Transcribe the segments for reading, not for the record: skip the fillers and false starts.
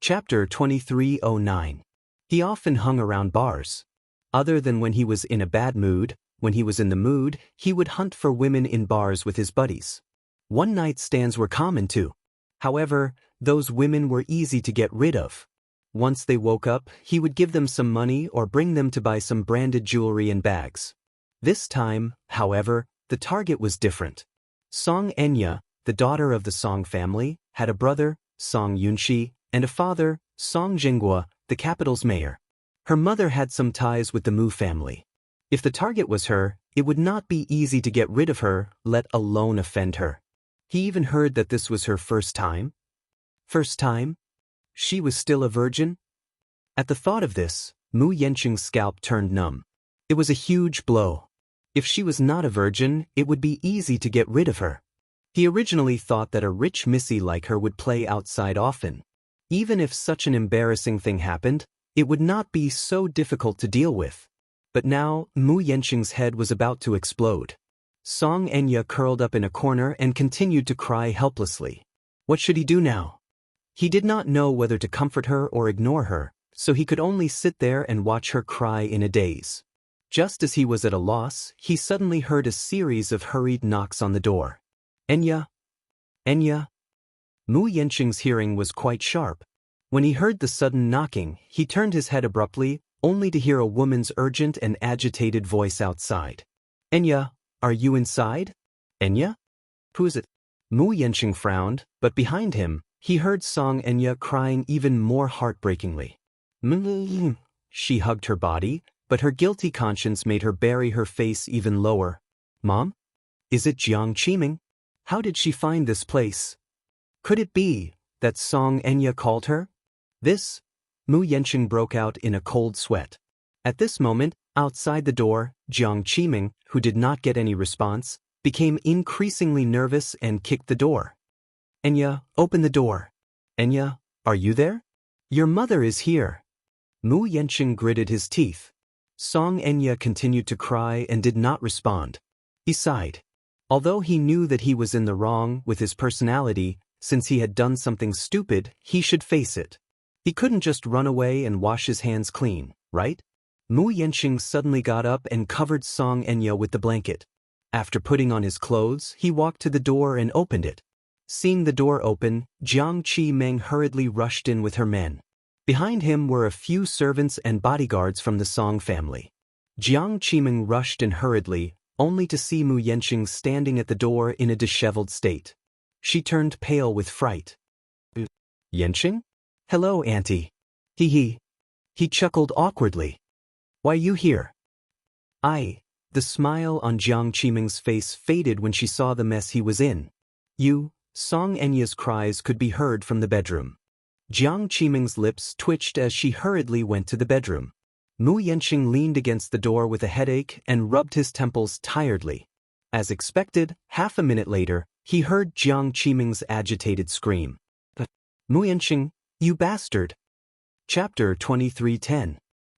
Chapter 2309. He often hung around bars. Other than when he was in a bad mood, when he was in the mood, he would hunt for women in bars with his buddies. One-night stands were common too. However, those women were easy to get rid of. Once they woke up, he would give them some money or bring them to buy some branded jewelry and bags. This time, however, the target was different. Song Enya, the daughter of the Song family, had a brother, Song Yunxi, and a father, Song Jinghua, the capital's mayor. Her mother had some ties with the Mu family. If the target was her, it would not be easy to get rid of her, let alone offend her. He even heard that this was her first time. First time? She was still a virgin? At the thought of this, Mu Yanqing's scalp turned numb. It was a huge blow. If she was not a virgin, it would be easy to get rid of her. He originally thought that a rich missy like her would play outside often. Even if such an embarrassing thing happened, it would not be so difficult to deal with. But now, Mu Yanqing's head was about to explode. Song Enya curled up in a corner and continued to cry helplessly. What should he do now? He did not know whether to comfort her or ignore her, so he could only sit there and watch her cry in a daze. Just as he was at a loss, he suddenly heard a series of hurried knocks on the door. Enya? Enya? Mu Yanqing's hearing was quite sharp. When he heard the sudden knocking, he turned his head abruptly, only to hear a woman's urgent and agitated voice outside. Enya, are you inside? Enya? Who's it? Mu Yanqing frowned, but behind him, he heard Song Enya crying even more heartbreakingly. She hugged her body, but her guilty conscience made her bury her face even lower. Mom? Is it Jiang Qiming? How did she find this place? Could it be that Song Enya called her? This? Mu Yanqing broke out in a cold sweat. At this moment, outside the door, Jiang Qiming, who did not get any response, became increasingly nervous and kicked the door. Enya, open the door. Enya, are you there? Your mother is here. Mu Yanqing gritted his teeth. Song Enya continued to cry and did not respond. He sighed. Although he knew that he was in the wrong with his personality, since he had done something stupid, he should face it. He couldn't just run away and wash his hands clean, right? Mu Yanqing suddenly got up and covered Song Enya with the blanket. After putting on his clothes, he walked to the door and opened it. Seeing the door open, Jiang Qiming hurriedly rushed in with her men. Behind him were a few servants and bodyguards from the Song family. Jiang Qiming rushed in hurriedly, only to see Mu Yanqing standing at the door in a disheveled state. She turned pale with fright. Yanqing? Hello, Auntie. He chuckled awkwardly. Why you here? The smile on Jiang Qiming's face faded when she saw the mess he was in. Song Enya's cries could be heard from the bedroom. Jiang Qiming's lips twitched as she hurriedly went to the bedroom. Mu Yanqing leaned against the door with a headache and rubbed his temples tiredly. As expected, half a minute later, he heard Jiang Qiming's agitated scream. Mu Yanqing, you bastard! Chapter 2310.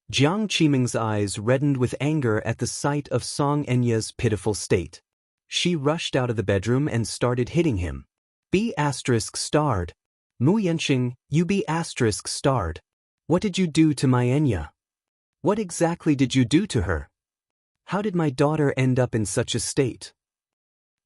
Jiang Qiming's eyes reddened with anger at the sight of Song Enya's pitiful state. She rushed out of the bedroom and started hitting him. B*****. Mu Yanqing, you B*****. What did you do to my Enya? What exactly did you do to her? How did my daughter end up in such a state?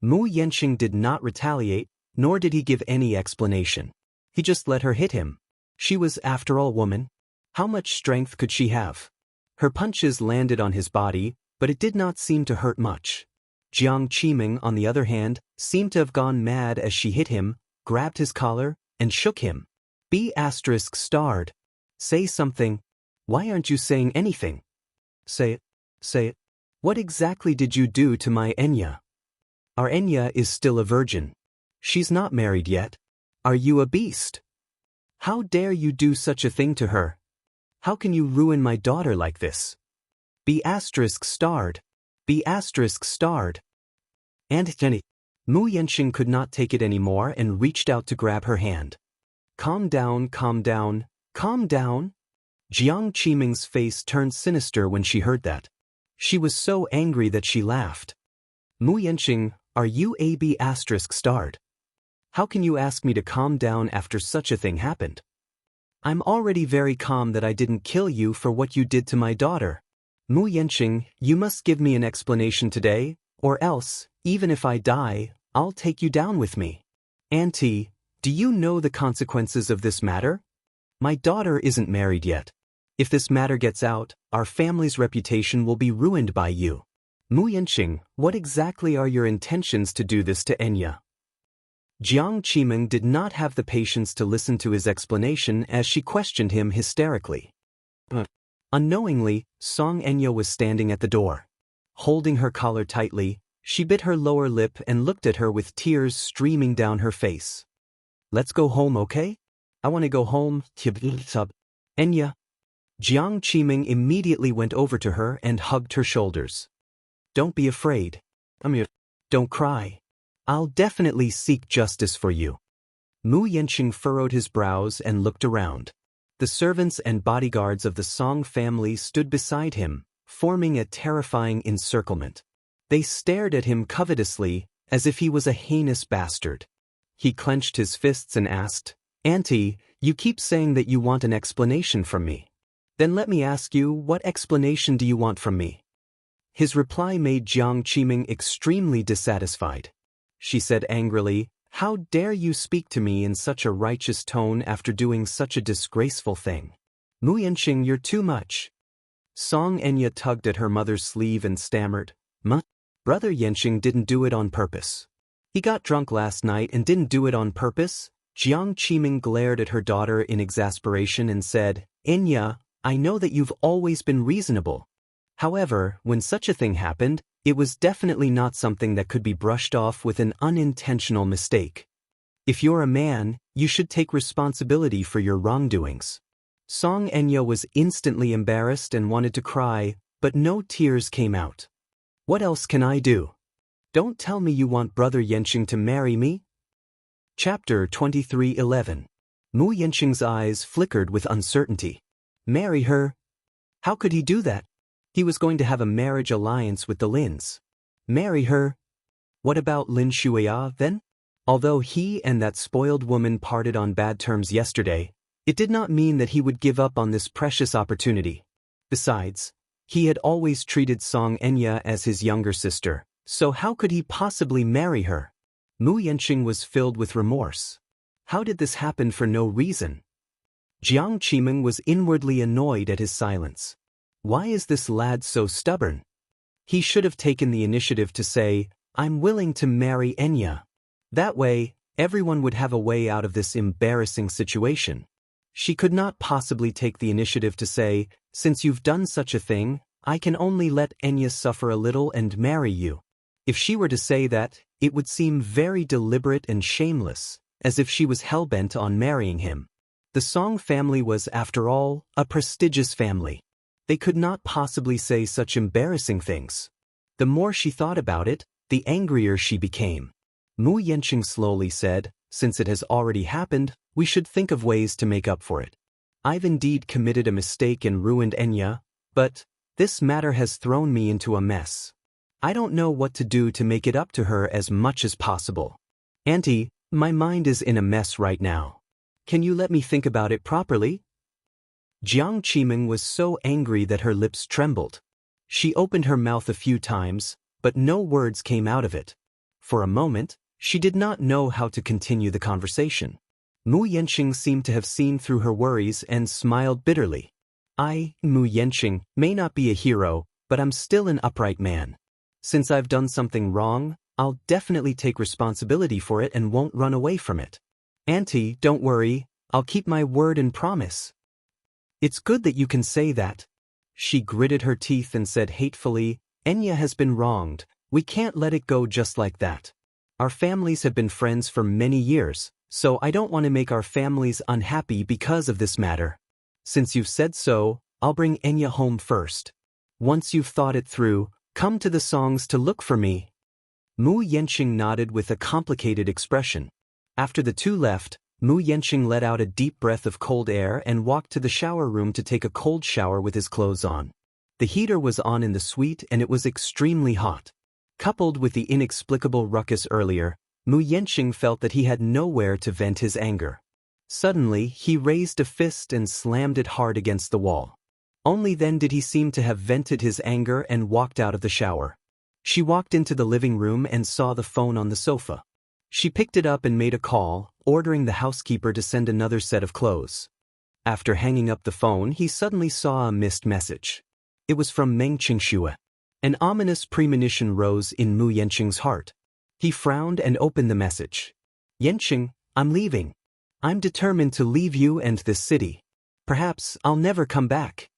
Mu Yanqing did not retaliate, nor did he give any explanation. He just let her hit him. She was, after all, woman. How much strength could she have? Her punches landed on his body, but it did not seem to hurt much. Jiang Qiming, on the other hand, seemed to have gone mad as she hit him, grabbed his collar, and shook him. B*****. Say something. Why aren't you saying anything? Say it. What exactly did you do to my Enya? Our Enya is still a virgin. She's not married yet. Are you a beast? How dare you do such a thing to her? How can you ruin my daughter like this? B*****. And Jenny. Mu Yanqing could not take it anymore and reached out to grab her hand. Calm down. Jiang Qiming's face turned sinister when she heard that. She was so angry that she laughed. Mu Yanqing, are you a B*****? How can you ask me to calm down after such a thing happened? I'm already very calm that I didn't kill you for what you did to my daughter. Mu Yanqing, you must give me an explanation today, or else, even if I die, I'll take you down with me. Auntie, do you know the consequences of this matter? My daughter isn't married yet. If this matter gets out, our family's reputation will be ruined by you. Mu Yanqing, what exactly are your intentions to do this to Enya? Jiang Qimeng did not have the patience to listen to his explanation as she questioned him hysterically. Unknowingly, Song Enya was standing at the door. Holding her collar tightly, she bit her lower lip and looked at her with tears streaming down her face. Let's go home, okay? I want to go home, Enya. Jiang Qimeng immediately went over to her and hugged her shoulders. Don't be afraid. Don't cry. I'll definitely seek justice for you. Mu Yanqing furrowed his brows and looked around. The servants and bodyguards of the Song family stood beside him, forming a terrifying encirclement. They stared at him covetously, as if he was a heinous bastard. He clenched his fists and asked, Auntie, you keep saying that you want an explanation from me. Then let me ask you, what explanation do you want from me? His reply made Jiang Qimeng extremely dissatisfied. She said angrily, How dare you speak to me in such a righteous tone after doing such a disgraceful thing? Mu Yanqing, you're too much. Song Enya tugged at her mother's sleeve and stammered, Brother Yanqing didn't do it on purpose. He got drunk last night and didn't do it on purpose. Jiang Qimeng glared at her daughter in exasperation and said, Enya, I know that you've always been reasonable. However, when such a thing happened, it was definitely not something that could be brushed off with an unintentional mistake. If you're a man, you should take responsibility for your wrongdoings. Song Enya was instantly embarrassed and wanted to cry, but no tears came out. What else can I do? Don't tell me you want Brother Yanqing to marry me? Chapter 23:11. Mu Yanqing's eyes flickered with uncertainty. Marry her? How could he do that? He was going to have a marriage alliance with the Lins. Marry her? What about Lin Shuya then? Although he and that spoiled woman parted on bad terms yesterday, it did not mean that he would give up on this precious opportunity. Besides, he had always treated Song Enya as his younger sister, so how could he possibly marry her? Mu Yanqing was filled with remorse. How did this happen for no reason? Jiang Qimeng was inwardly annoyed at his silence. Why is this lad so stubborn? He should have taken the initiative to say, I'm willing to marry Enya. That way, everyone would have a way out of this embarrassing situation. She could not possibly take the initiative to say, since you've done such a thing, I can only let Enya suffer a little and marry you. If she were to say that, it would seem very deliberate and shameless, as if she was hell-bent on marrying him. The Song family was, after all, a prestigious family. They could not possibly say such embarrassing things. The more she thought about it, the angrier she became. Mu Yanqing slowly said, Since it has already happened, we should think of ways to make up for it. I've indeed committed a mistake and ruined Enya, but this matter has thrown me into a mess. I don't know what to do to make it up to her as much as possible. Auntie, my mind is in a mess right now. Can you let me think about it properly? Jiang Qimeng was so angry that her lips trembled. She opened her mouth a few times, but no words came out of it. For a moment, she did not know how to continue the conversation. Mu Yanqing seemed to have seen through her worries and smiled bitterly. I, Mu Yanqing, may not be a hero, but I'm still an upright man. Since I've done something wrong, I'll definitely take responsibility for it and won't run away from it. Auntie, don't worry, I'll keep my word and promise. It's good that you can say that. She gritted her teeth and said hatefully, Enya has been wronged, we can't let it go just like that. Our families have been friends for many years, so I don't want to make our families unhappy because of this matter. Since you've said so, I'll bring Enya home first. Once you've thought it through, come to the Songs to look for me. Mu Yanqing nodded with a complicated expression. After the two left, Mu Yanqing let out a deep breath of cold air and walked to the shower room to take a cold shower with his clothes on. The heater was on in the suite and it was extremely hot. Coupled with the inexplicable ruckus earlier, Mu Yanqing felt that he had nowhere to vent his anger. Suddenly, he raised a fist and slammed it hard against the wall. Only then did he seem to have vented his anger and walked out of the shower. She walked into the living room and saw the phone on the sofa. She picked it up and made a call, ordering the housekeeper to send another set of clothes. After hanging up the phone, he suddenly saw a missed message. It was from Meng Qingxue. An ominous premonition rose in Mu Yanqing's heart. He frowned and opened the message. Yanqing, I'm leaving. I'm determined to leave you and this city. Perhaps I'll never come back.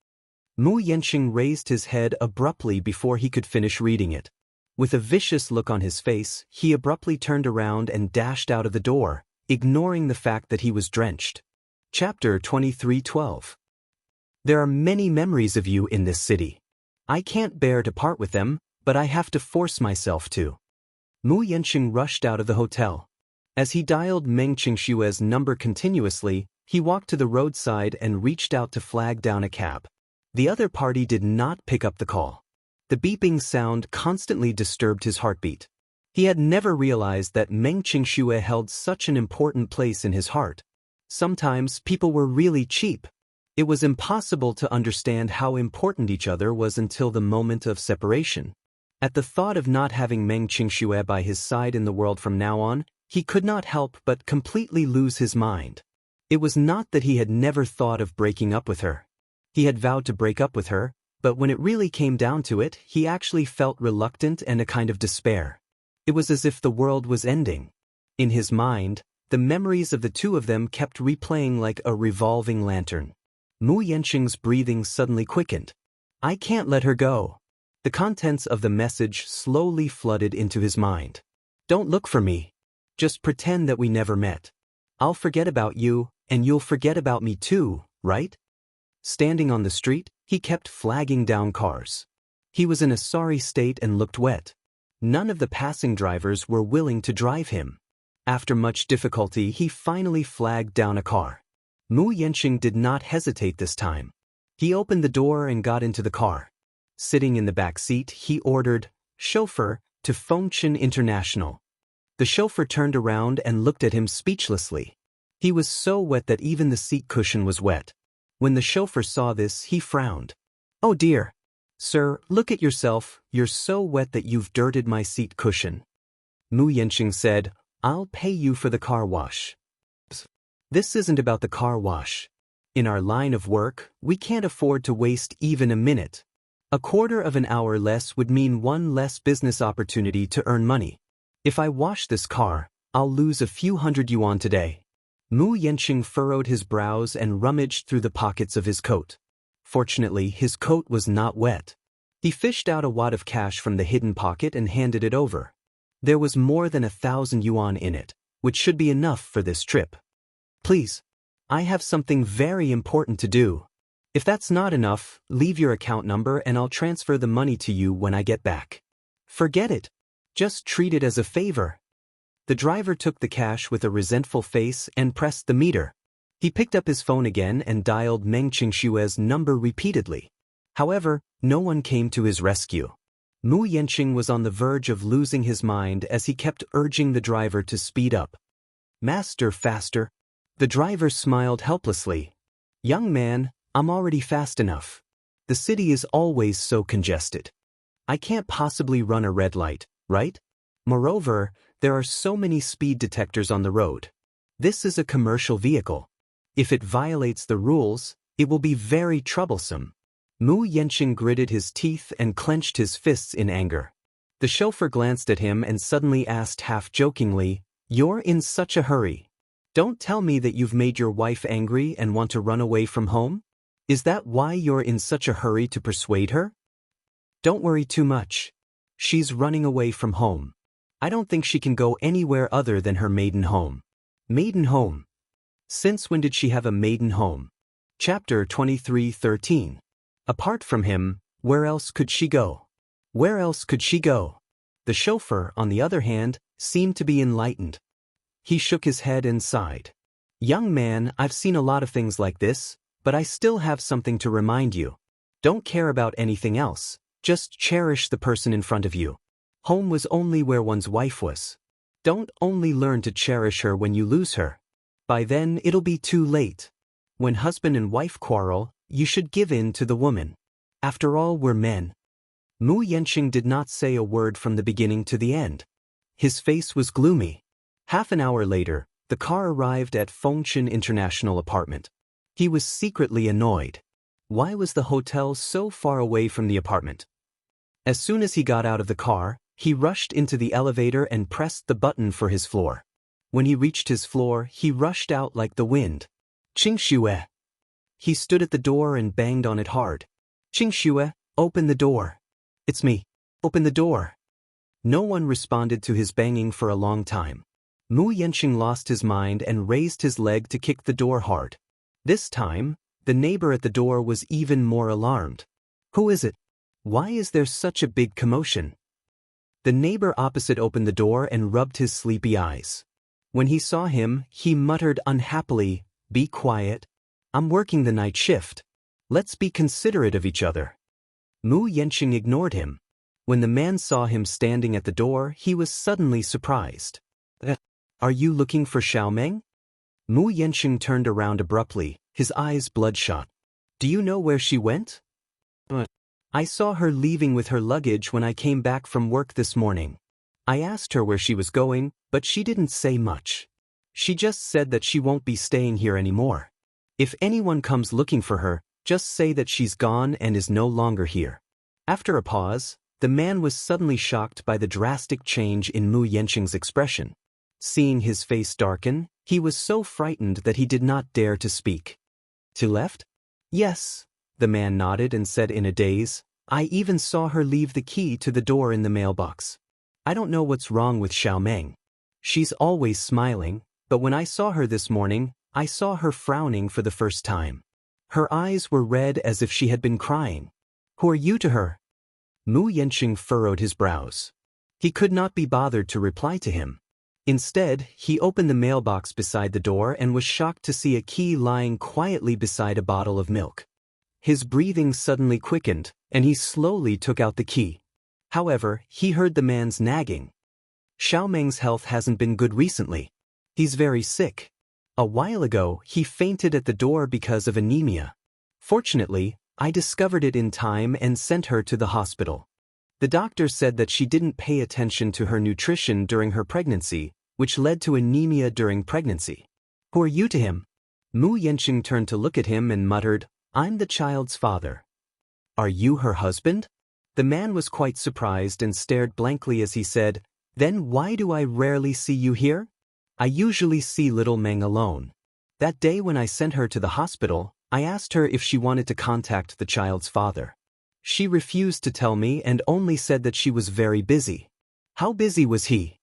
Mu Yanqing raised his head abruptly before he could finish reading it. With a vicious look on his face, he abruptly turned around and dashed out of the door, ignoring the fact that he was drenched. Chapter 23:12. There are many memories of you in this city. I can't bear to part with them, but I have to force myself to. Mu Yanqing rushed out of the hotel. As he dialed Meng Qingxue's number continuously, he walked to the roadside and reached out to flag down a cab. The other party did not pick up the call. The beeping sound constantly disturbed his heartbeat. He had never realized that Meng Qingxue held such an important place in his heart. Sometimes people were really cheap. It was impossible to understand how important each other was until the moment of separation. At the thought of not having Meng Qingxue by his side in the world from now on, he could not help but completely lose his mind. It was not that he had never thought of breaking up with her. He had vowed to break up with her, but when it really came down to it, he actually felt reluctant and a kind of despair. It was as if the world was ending. In his mind, the memories of the two of them kept replaying like a revolving lantern. Mu Yanqing's breathing suddenly quickened. I can't let her go. The contents of the message slowly flooded into his mind. Don't look for me. Just pretend that we never met. I'll forget about you, and you'll forget about me too, right? Standing on the street, he kept flagging down cars. He was in a sorry state and looked wet. None of the passing drivers were willing to drive him. After much difficulty, he finally flagged down a car. Mu Yanqing did not hesitate this time. He opened the door and got into the car. Sitting in the back seat, he ordered, "Chauffeur, to Fengchen International." The chauffeur turned around and looked at him speechlessly. He was so wet that even the seat cushion was wet. When the chauffeur saw this, he frowned. "Oh dear. Sir, look at yourself, you're so wet that you've dirted my seat cushion." Mu Yanqing said, "I'll pay you for the car wash." This isn't about the car wash. In our line of work, we can't afford to waste even a minute. A quarter of an hour less would mean one less business opportunity to earn money. If I wash this car, I'll lose a few hundred yuan today. Mu Yanqing furrowed his brows and rummaged through the pockets of his coat. Fortunately, his coat was not wet. He fished out a wad of cash from the hidden pocket and handed it over. There was more than 1,000 yuan in it, which should be enough for this trip. Please, I have something very important to do. If that's not enough, leave your account number and I'll transfer the money to you when I get back. Forget it. Just treat it as a favor. The driver took the cash with a resentful face and pressed the meter. He picked up his phone again and dialed Meng Qingxue's number repeatedly. However, no one came to his rescue. Mu Yanqing was on the verge of losing his mind as he kept urging the driver to speed up. "Master, faster." The driver smiled helplessly. "Young man, I'm already fast enough. The city is always so congested. I can't possibly run a red light, right? Moreover, there are so many speed detectors on the road. This is a commercial vehicle. If it violates the rules, it will be very troublesome." Mu Yanqing gritted his teeth and clenched his fists in anger. The chauffeur glanced at him and suddenly asked half-jokingly, "You're in such a hurry. Don't tell me that you've made your wife angry and want to run away from home? Is that why you're in such a hurry to persuade her?" "Don't worry too much. She's running away from home. I don't think she can go anywhere other than her maiden home." Maiden home? Since when did she have a maiden home? Chapter 23:13. Apart from him, where else could she go? Where else could she go? The chauffeur, on the other hand, seemed to be enlightened. He shook his head and sighed. "Young man, I've seen a lot of things like this, but I still have something to remind you. Don't care about anything else, just cherish the person in front of you. Home was only where one's wife was. Don't only learn to cherish her when you lose her. By then it'll be too late. When husband and wife quarrel, you should give in to the woman. After all, we're men. Mu Yanqing did not say a word from the beginning to the end. His face was gloomy. Half an hour later, the car arrived at Fengchen International Apartment. He was secretly annoyed. Why was the hotel so far away from the apartment? As soon as he got out of the car, he rushed into the elevator and pressed the button for his floor. When he reached his floor, he rushed out like the wind. Qingxue. He stood at the door and banged on it hard. Qingxue, open the door. It's me. Open the door. No one responded to his banging for a long time. Mu Yanqing lost his mind and raised his leg to kick the door hard. This time, the neighbor at the door was even more alarmed. Who is it? Why is there such a big commotion? The neighbor opposite opened the door and rubbed his sleepy eyes. When he saw him, he muttered unhappily, "Be quiet. I'm working the night shift. Let's be considerate of each other." Mu Yanqing ignored him. When the man saw him standing at the door, he was suddenly surprised. Are you looking for Xiaomeng? Mu Yanqing turned around abruptly, his eyes bloodshot. Do you know where she went? I saw her leaving with her luggage when I came back from work this morning. I asked her where she was going, but she didn't say much. She just said that she won't be staying here anymore. If anyone comes looking for her, just say that she's gone and is no longer here. After a pause, the man was suddenly shocked by the drastic change in Mu Yanqing's expression. Seeing his face darken, he was so frightened that he did not dare to speak. To left? Yes, the man nodded and said in a daze. I even saw her leave the key to the door in the mailbox. I don't know what's wrong with Xiaomeng. She's always smiling, but when I saw her this morning, I saw her frowning for the first time. Her eyes were red as if she had been crying. Who are you to her? Mu Yanqing furrowed his brows. He could not be bothered to reply to him. Instead, he opened the mailbox beside the door and was shocked to see a key lying quietly beside a bottle of milk. His breathing suddenly quickened, and he slowly took out the key. However, he heard the man's nagging. Xiaomeng's health hasn't been good recently. He's very sick. A while ago, he fainted at the door because of anemia. Fortunately, I discovered it in time and sent her to the hospital. The doctor said that she didn't pay attention to her nutrition during her pregnancy, which led to anemia during pregnancy. Who are you to him? Mu Yanqing turned to look at him and muttered, I'm the child's father. Are you her husband? The man was quite surprised and stared blankly as he said, Then why do I rarely see you here? I usually see little Meng alone. That day when I sent her to the hospital, I asked her if she wanted to contact the child's father. She refused to tell me and only said that she was very busy. How busy was he?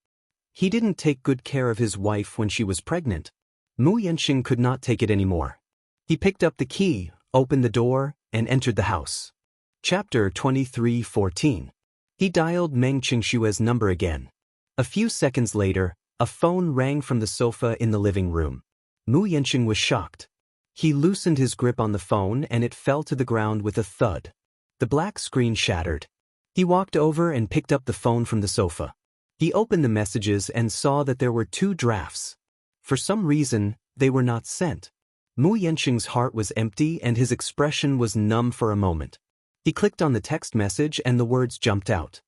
He didn't take good care of his wife when she was pregnant. Mu Yanqing could not take it anymore. He picked up the key, opened the door, and entered the house. Chapter 23:14. He dialed Meng Qingshue's number again. A few seconds later, a phone rang from the sofa in the living room. Mu Yanqing was shocked. He loosened his grip on the phone and it fell to the ground with a thud. The black screen shattered. He walked over and picked up the phone from the sofa. He opened the messages and saw that there were 2 drafts. For some reason, they were not sent. Mu Yanqing's heart was empty and his expression was numb for a moment. He clicked on the text message and the words jumped out.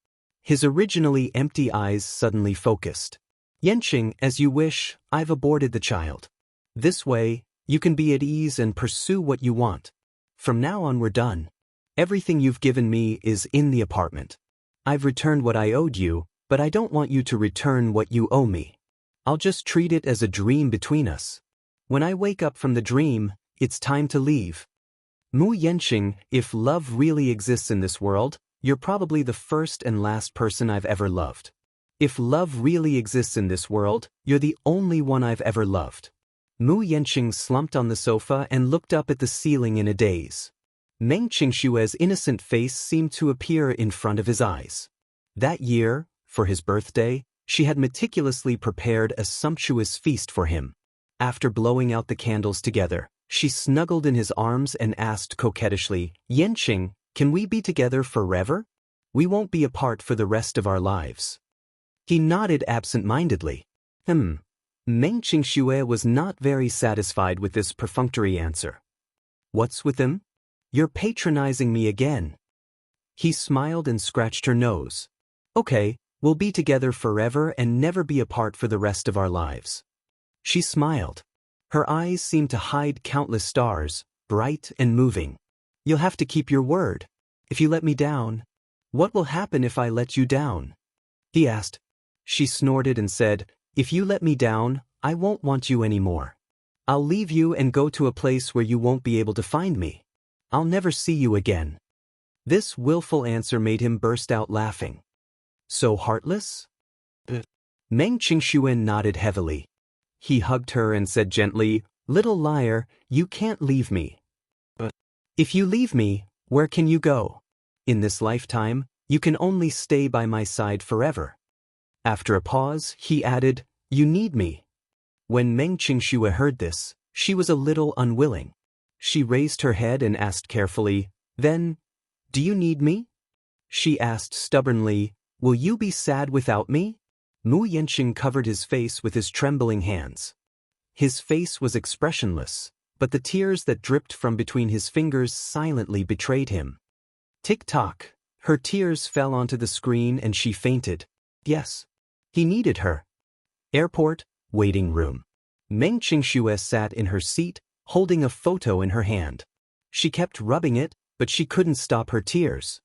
His originally empty eyes suddenly focused. Yanqing, as you wish, I've aborted the child. This way, you can be at ease and pursue what you want. From now on we're done. Everything you've given me is in the apartment. I've returned what I owed you, but I don't want you to return what you owe me. I'll just treat it as a dream between us. When I wake up from the dream, it's time to leave. Mu Yanqing, if love really exists in this world, you're probably the first and last person I've ever loved. If love really exists in this world, you're the only one I've ever loved. Mu Yanqing slumped on the sofa and looked up at the ceiling in a daze. Meng Qingshue's innocent face seemed to appear in front of his eyes. That year, for his birthday, she had meticulously prepared a sumptuous feast for him. After blowing out the candles together, she snuggled in his arms and asked coquettishly, Yanqing, can we be together forever? We won't be apart for the rest of our lives. He nodded absent-mindedly. Meng Qingxue was not very satisfied with this perfunctory answer. What's with them? You're patronizing me again. He smiled and scratched her nose. Okay, we'll be together forever and never be apart for the rest of our lives. She smiled. Her eyes seemed to hide countless stars, bright and moving. You'll have to keep your word. If you let me down, what will happen if I let you down? He asked. She snorted and said, if you let me down, I won't want you anymore. I'll leave you and go to a place where you won't be able to find me. I'll never see you again. This willful answer made him burst out laughing. So heartless? Meng Qingxue nodded heavily. He hugged her and said gently, little liar, you can't leave me. If you leave me, where can you go? In this lifetime, you can only stay by my side forever. After a pause, he added, you need me. When Meng Qingxue heard this, she was a little unwilling. She raised her head and asked carefully, then, do you need me? She asked stubbornly, will you be sad without me? Mu Yanqing covered his face with his trembling hands. His face was expressionless, but the tears that dripped from between his fingers silently betrayed him. Tick-tock, her tears fell onto the screen and she fainted. Yes, he needed her. Airport, waiting room. Meng Qingxue sat in her seat, holding a photo in her hand. She kept rubbing it, but she couldn't stop her tears.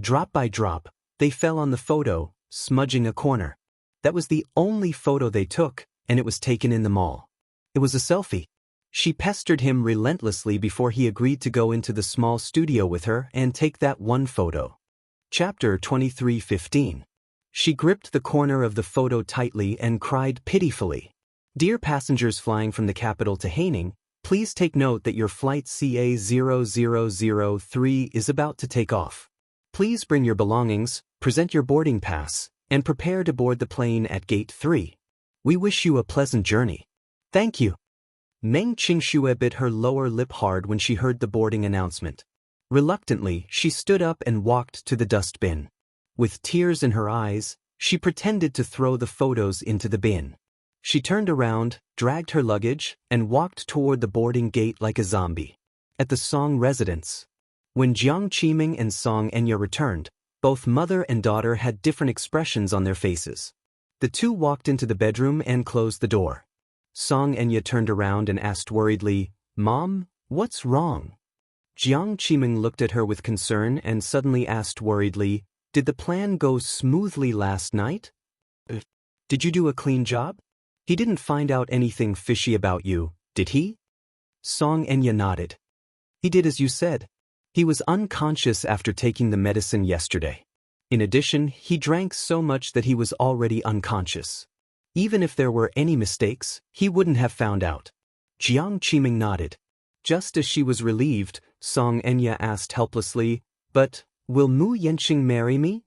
Drop by drop, they fell on the photo, smudging a corner. That was the only photo they took, and it was taken in the mall. It was a selfie. She pestered him relentlessly before he agreed to go into the small studio with her and take that one photo. Chapter 23:15. She gripped the corner of the photo tightly and cried pitifully. Dear passengers flying from the capital to Haining, please take note that your flight CA0003 is about to take off. Please bring your belongings, present your boarding pass, and prepare to board the plane at Gate 3. We wish you a pleasant journey. Thank you. Meng Qingxue bit her lower lip hard when she heard the boarding announcement. Reluctantly, she stood up and walked to the dustbin. With tears in her eyes, she pretended to throw the photos into the bin. She turned around, dragged her luggage, and walked toward the boarding gate like a zombie. At the Song residence. When Jiang Qiming and Song Enya returned, both mother and daughter had different expressions on their faces. The two walked into the bedroom and closed the door. Song Enya turned around and asked worriedly, Mom, what's wrong? Jiang Qiming looked at her with concern and suddenly asked worriedly, did the plan go smoothly last night? Did you do a clean job? He didn't find out anything fishy about you, did he? Song Enya nodded. He did as you said. He was unconscious after taking the medicine yesterday. In addition, he drank so much that he was already unconscious. Even if there were any mistakes, he wouldn't have found out. Jiang Qiming nodded. Just as she was relieved, Song Enya asked helplessly, but, will Mu Yanqing marry me?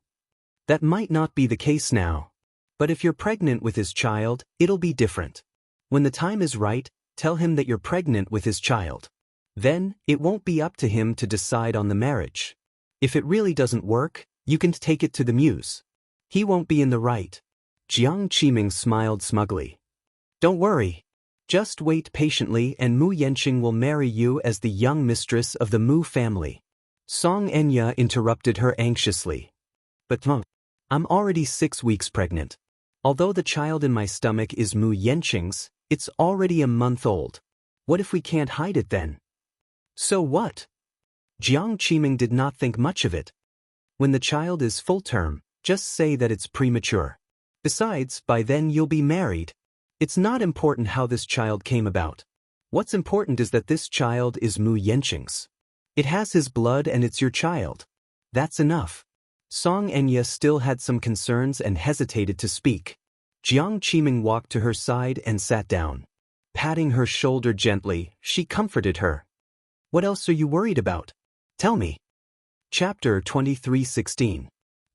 That might not be the case now. But if you're pregnant with his child, it'll be different. When the time is right, tell him that you're pregnant with his child. Then, it won't be up to him to decide on the marriage. If it really doesn't work, you can take it to the muse. He won't be in the right. Jiang Qiming smiled smugly. Don't worry. Just wait patiently and Mu Yanqing will marry you as the young mistress of the Mu family. Song Enya interrupted her anxiously. But I'm already 6 weeks pregnant. Although the child in my stomach is Mu Yanqing's, it's already a month old. What if we can't hide it then? So what? Jiang Qiming did not think much of it. When the child is full term, just say that it's premature. Besides, by then you'll be married. It's not important how this child came about. What's important is that this child is Mu Yanqing's. It has his blood and it's your child. That's enough. Song Enya still had some concerns and hesitated to speak. Jiang Qiming walked to her side and sat down. Patting her shoulder gently, she comforted her. What else are you worried about? Tell me. Chapter 23:16.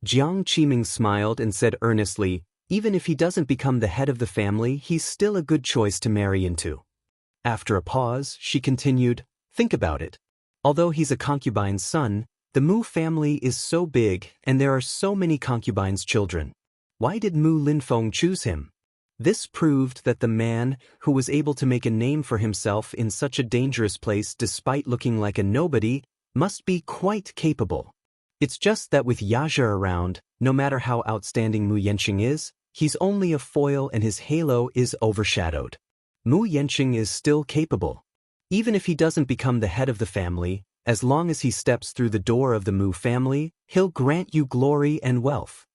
Jiang Qiming smiled and said earnestly, even if he doesn't become the head of the family, he's still a good choice to marry into. After a pause, she continued, think about it. Although he's a concubine's son, the Mu family is so big and there are so many concubines' children. Why did Mu Linfeng choose him? This proved that the man, who was able to make a name for himself in such a dangerous place despite looking like a nobody, must be quite capable. It's just that with Yaja around, no matter how outstanding Mu Yanqing is, he's only a foil and his halo is overshadowed. Mu Yanqing is still capable. Even if he doesn't become the head of the family, as long as he steps through the door of the Mu family, he'll grant you glory and wealth.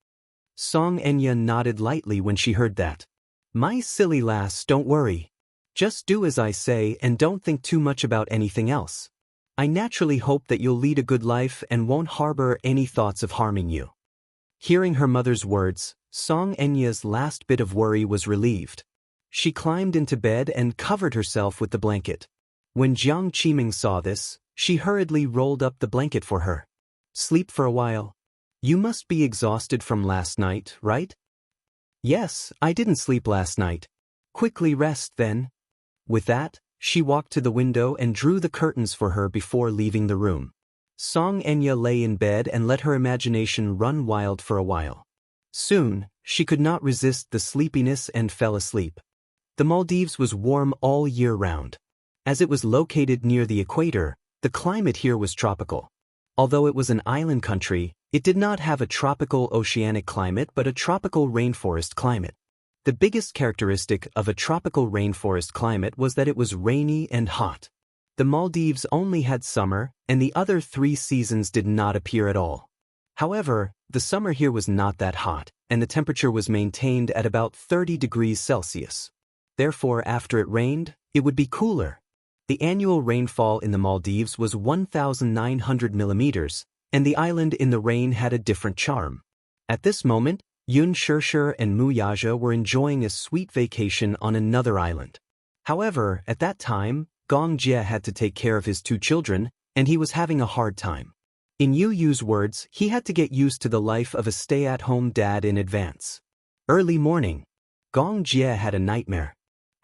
Song Enya nodded lightly when she heard that. My silly lass, don't worry. Just do as I say and don't think too much about anything else. I naturally hope that you'll lead a good life and won't harbor any thoughts of harming you. Hearing her mother's words, Song Enya's last bit of worry was relieved. She climbed into bed and covered herself with the blanket. When Jiang Qiming saw this, she hurriedly rolled up the blanket for her. Sleep for a while. You must be exhausted from last night, right? Yes, I didn't sleep last night. Quickly rest then. With that, she walked to the window and drew the curtains for her before leaving the room. Song Enya lay in bed and let her imagination run wild for a while. Soon, she could not resist the sleepiness and fell asleep. The Maldives was warm all year round. As it was located near the equator, the climate here was tropical. Although it was an island country, it did not have a tropical oceanic climate but a tropical rainforest climate. The biggest characteristic of a tropical rainforest climate was that it was rainy and hot. The Maldives only had summer, and the other 3 seasons did not appear at all. However, the summer here was not that hot, and the temperature was maintained at about 30 degrees Celsius. Therefore, after it rained, it would be cooler. The annual rainfall in the Maldives was 1,900 millimeters, and the island in the rain had a different charm. At this moment, Yun Shirshir and Mu Yaja were enjoying a sweet vacation on another island. However, at that time, Gong Jie had to take care of his 2 children, and he was having a hard time. In Yu Yu's words, he had to get used to the life of a stay-at-home dad in advance. Early morning. Gong Jie had a nightmare.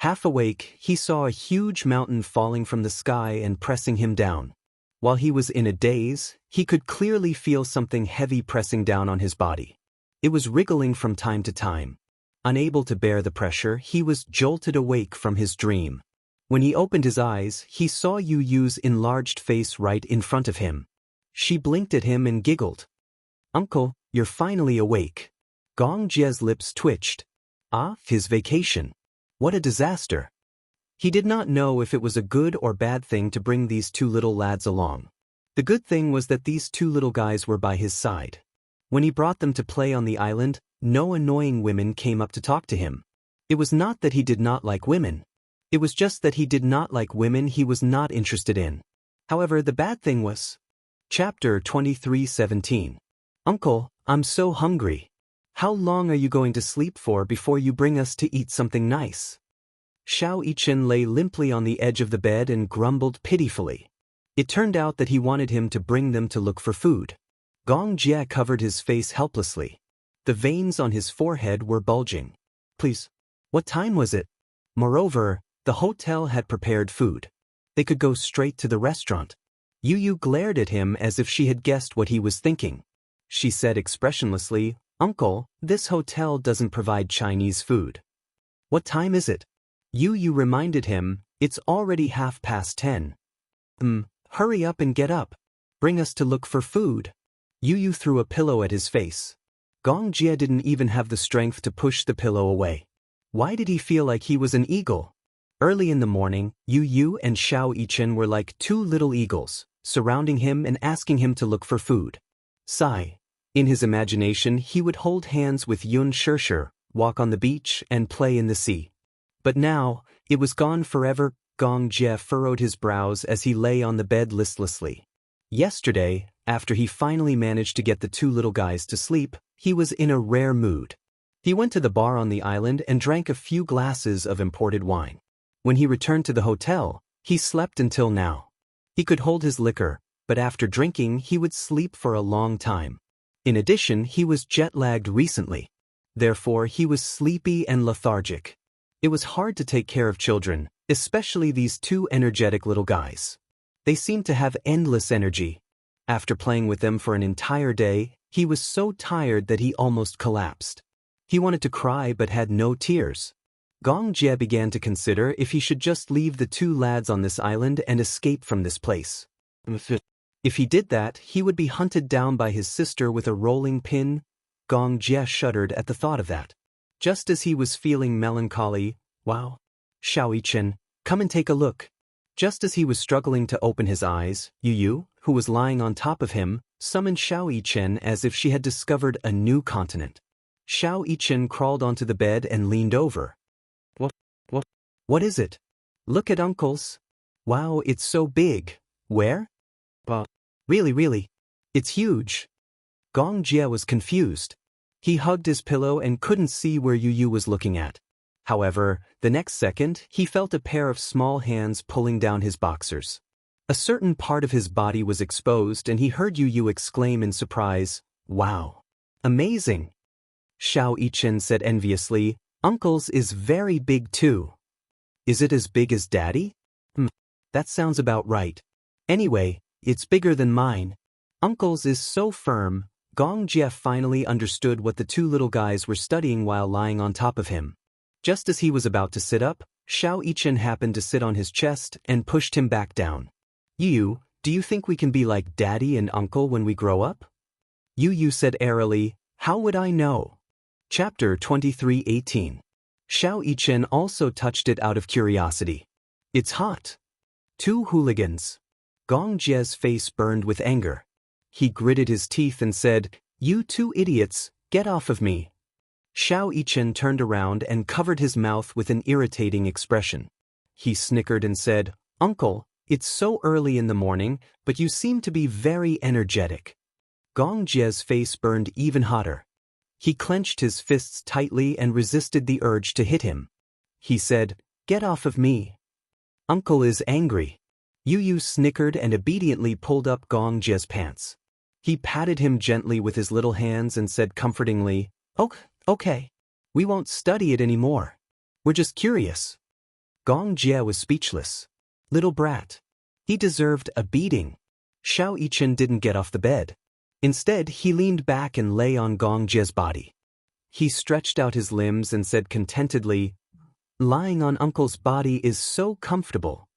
Half awake, he saw a huge mountain falling from the sky and pressing him down. While he was in a daze, he could clearly feel something heavy pressing down on his body. It was wriggling from time to time. Unable to bear the pressure, he was jolted awake from his dream. When he opened his eyes, he saw Yu Yu's enlarged face right in front of him. She blinked at him and giggled. Uncle, you're finally awake. Gong Jie's lips twitched. Ah, his vacation. What a disaster. He did not know if it was a good or bad thing to bring these 2 little lads along. The good thing was that these 2 little guys were by his side. When he brought them to play on the island, no annoying women came up to talk to him. It was not that he did not like women. It was just that he did not like women he was not interested in. However, the bad thing was... Chapter 23:17. Uncle, I'm so hungry. How long are you going to sleep for before you bring us to eat something nice? Xiao Yichen lay limply on the edge of the bed and grumbled pitifully. It turned out that he wanted him to bring them to look for food. Gong Jie covered his face helplessly. The veins on his forehead were bulging. Please, what time was it? Moreover, the hotel had prepared food. They could go straight to the restaurant. Yu Yu glared at him as if she had guessed what he was thinking. She said expressionlessly, Uncle, this hotel doesn't provide Chinese food. What time is it? Yu Yu reminded him, it's already 10:30. Hurry up and get up. Bring us to look for food. Yu Yu threw a pillow at his face. Gong Jie didn't even have the strength to push the pillow away. Why did he feel like he was an eagle? Early in the morning, Yu Yu and Xiao Yichen were like 2 little eagles, surrounding him and asking him to look for food. Sigh. In his imagination, he would hold hands with Yun Shirshir, walk on the beach, and play in the sea. But now, it was gone forever. Gong Jie furrowed his brows as he lay on the bed listlessly. Yesterday, after he finally managed to get the 2 little guys to sleep, he was in a rare mood. He went to the bar on the island and drank a few glasses of imported wine. When he returned to the hotel, he slept until now. He could hold his liquor, but after drinking he would sleep for a long time. In addition, he was jet-lagged recently. Therefore, he was sleepy and lethargic. It was hard to take care of children, especially these 2 energetic little guys. They seemed to have endless energy. After playing with them for an entire day, he was so tired that he almost collapsed. He wanted to cry but had no tears. Gong Jie began to consider if he should just leave the two lads on this island and escape from this place. If he did that, he would be hunted down by his sister with a rolling pin. Gong Jie shuddered at the thought of that. Just as he was feeling melancholy, wow! Xiao, come and take a look. Just as he was struggling to open his eyes, Yu, who was lying on top of him, summoned Xiao as if she had discovered a new continent. Xiao crawled onto the bed and leaned over. What is it? Look at Uncle's. Wow, it's so big. Where? Really. It's huge. Gong Jie was confused. He hugged his pillow and couldn't see where Yu was looking at. However, the next second, he felt a pair of small hands pulling down his boxers. A certain part of his body was exposed and he heard Yu exclaim in surprise, "Wow! Amazing!" Xiao said enviously, "Uncle's is very big too." Is it as big as Daddy? That sounds about right. Anyway, it's bigger than mine. Uncle's is so firm. Gong Jie finally understood what the two little guys were studying while lying on top of him. Just as he was about to sit up, Xiao happened to sit on his chest and pushed him back down. Yu, do you think we can be like Daddy and Uncle when we grow up? Yu said airily, "How would I know?" Chapter 23:18. Xiao also touched it out of curiosity. It's hot. Two hooligans. Gong Jie's face burned with anger. He gritted his teeth and said, "You two idiots, get off of me." Xiao turned around and covered his mouth with an irritating expression. He snickered and said, "Uncle, it's so early in the morning, but you seem to be very energetic." Gong Jie's face burned even hotter. He clenched his fists tightly and resisted the urge to hit him. He said, "Get off of me." Uncle is angry. Yu snickered and obediently pulled up Gong Jie's pants. He patted him gently with his little hands and said comfortingly, Okay. We won't study it anymore. We're just curious." Gong Jie was speechless. Little brat. He deserved a beating. Xiao didn't get off the bed. Instead, he leaned back and lay on Gong Jie's body. He stretched out his limbs and said contentedly, "Lying on Uncle's body is so comfortable."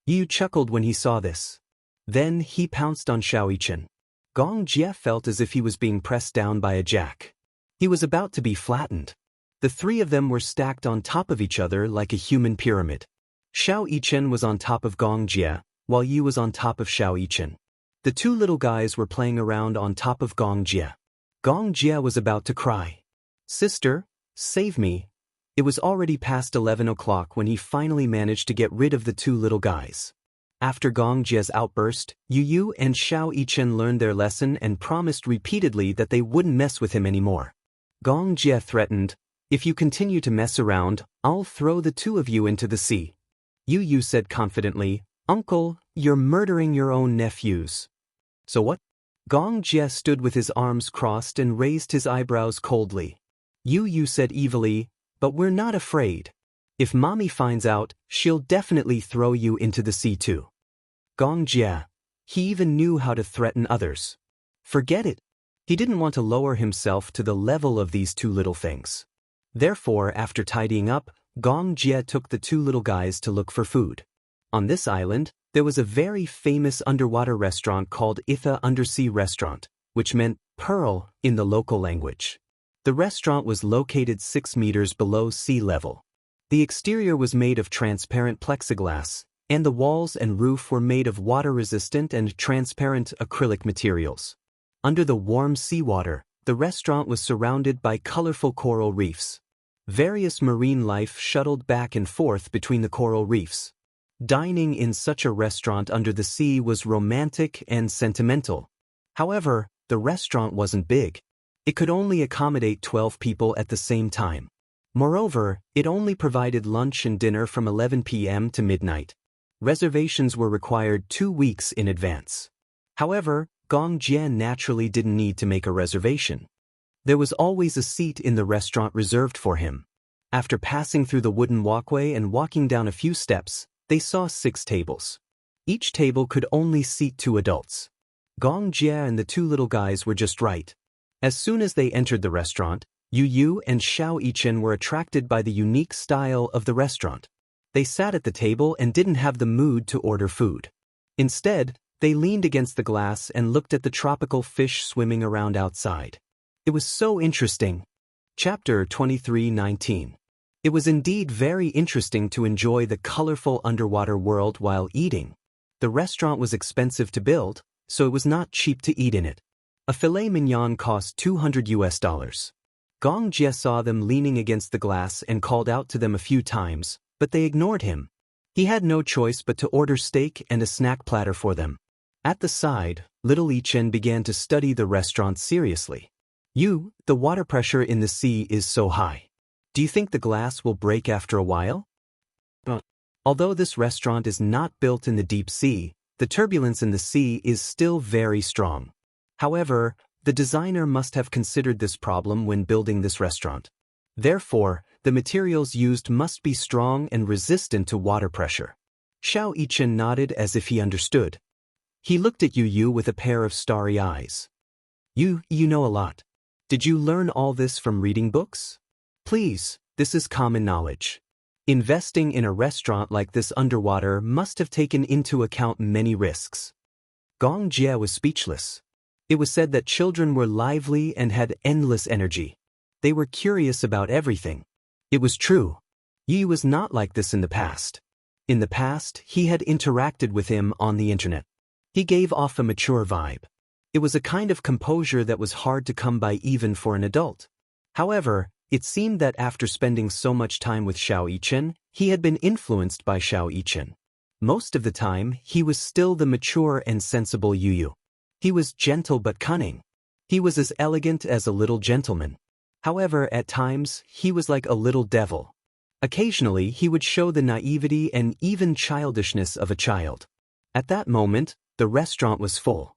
Yu chuckled when he saw this. Then he pounced on Xiao. Gong Jie felt as if he was being pressed down by a jack. He was about to be flattened. The three of them were stacked on top of each other like a human pyramid. Xiao was on top of Gong Jie, while Yu was on top of Xiao. The two little guys were playing around on top of Gong Jie. Gong Jie was about to cry. "Sister, save me." It was already past 11 o'clock when he finally managed to get rid of the two little guys. After Gong Jie's outburst, Yu and Xiao learned their lesson and promised repeatedly that they wouldn't mess with him anymore. Gong Jie threatened, "If you continue to mess around, I'll throw the two of you into the sea." Yu said confidently, "Uncle, you're murdering your own nephews." "So what?" Gong Jie stood with his arms crossed and raised his eyebrows coldly. Yu said evilly, "But we're not afraid. If Mommy finds out, she'll definitely throw you into the sea too." Gong Jie. He even knew how to threaten others. Forget it. He didn't want to lower himself to the level of these two little things. Therefore, after tidying up, Gong Jie took the two little guys to look for food. On this island, there was a very famous underwater restaurant called Itha Undersea Restaurant, which meant pearl in the local language. The restaurant was located 6 meters below sea level. The exterior was made of transparent plexiglass, and the walls and roof were made of water-resistant and transparent acrylic materials. Under the warm seawater, the restaurant was surrounded by colorful coral reefs. Various marine life shuttled back and forth between the coral reefs. Dining in such a restaurant under the sea was romantic and sentimental. However, the restaurant wasn't big. It could only accommodate 12 people at the same time. Moreover, it only provided lunch and dinner from 11 p.m. to midnight. Reservations were required 2 weeks in advance. However, Gong Jie naturally didn't need to make a reservation. There was always a seat in the restaurant reserved for him. After passing through the wooden walkway and walking down a few steps, they saw 6 tables. Each table could only seat 2 adults. Gong Jie and the 2 little guys were just right. As soon as they entered the restaurant, Yu and Xiao Yichen were attracted by the unique style of the restaurant. They sat at the table and didn't have the mood to order food. Instead, they leaned against the glass and looked at the tropical fish swimming around outside. It was so interesting. Chapter 23:19. It was indeed very interesting to enjoy the colorful underwater world while eating. The restaurant was expensive to build, so it was not cheap to eat in it. A filet mignon cost $200. Gong Jie saw them leaning against the glass and called out to them a few times, but they ignored him. He had no choice but to order steak and a snack platter for them. At the side, little Yichen began to study the restaurant seriously. The water pressure in the sea is so high. Do you think the glass will break after a while? Although this restaurant is not built in the deep sea, the turbulence in the sea is still very strong. However, the designer must have considered this problem when building this restaurant. Therefore, the materials used must be strong and resistant to water pressure. Xiao Yichen nodded as if he understood. He looked at Yu with a pair of starry eyes. You know a lot. Did you learn all this from reading books? Please, this is common knowledge. Investing in a restaurant like this underwater must have taken into account many risks. Gong Jie was speechless. It was said that children were lively and had endless energy. They were curious about everything. It was true. Yi was not like this in the past. In the past, he had interacted with him on the internet. He gave off a mature vibe. It was a kind of composure that was hard to come by even for an adult. However, it seemed that after spending so much time with Xiao Yichen, he had been influenced by Xiao Yichen. Most of the time, he was still the mature and sensible Yu. He was gentle but cunning. He was as elegant as a little gentleman. However, at times, he was like a little devil. Occasionally, he would show the naivety and even childishness of a child. At that moment, the restaurant was full.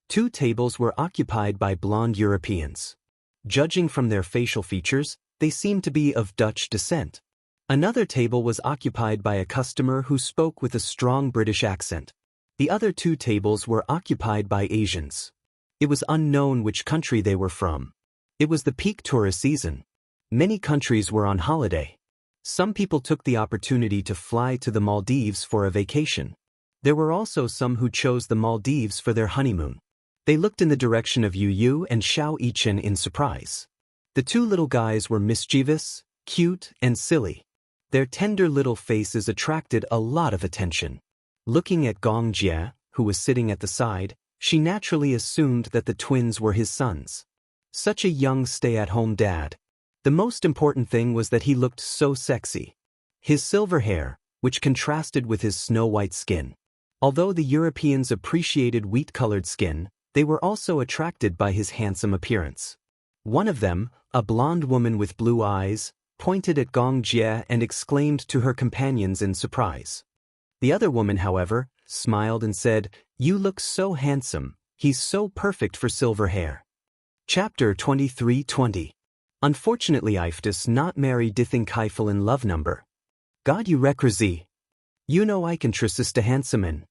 2 tables were occupied by blonde Europeans. Judging from their facial features, they seemed to be of Dutch descent. Another table was occupied by a customer who spoke with a strong British accent. The other 2 tables were occupied by Asians. It was unknown which country they were from. It was the peak tourist season. Many countries were on holiday. Some people took the opportunity to fly to the Maldives for a vacation. There were also some who chose the Maldives for their honeymoon. They looked in the direction of Yu and Xiao Yichen in surprise. The 2 little guys were mischievous, cute, and silly. Their tender little faces attracted a lot of attention. Looking at Gong Jie, who was sitting at the side, she naturally assumed that the twins were his sons. Such a young stay-at-home dad. The most important thing was that he looked so sexy. His silver hair, which contrasted with his snow-white skin. Although the Europeans appreciated wheat-colored skin, they were also attracted by his handsome appearance. One of them, a blonde woman with blue eyes, pointed at Gong Jie and exclaimed to her companions in surprise. The other woman, however, smiled and said, "You look so handsome, he's so perfect for silver hair." Chapter 23:20. Unfortunately, Iftus not marry dithing Kaifel in love number. God you recrazy. You know I can trust to handsomen.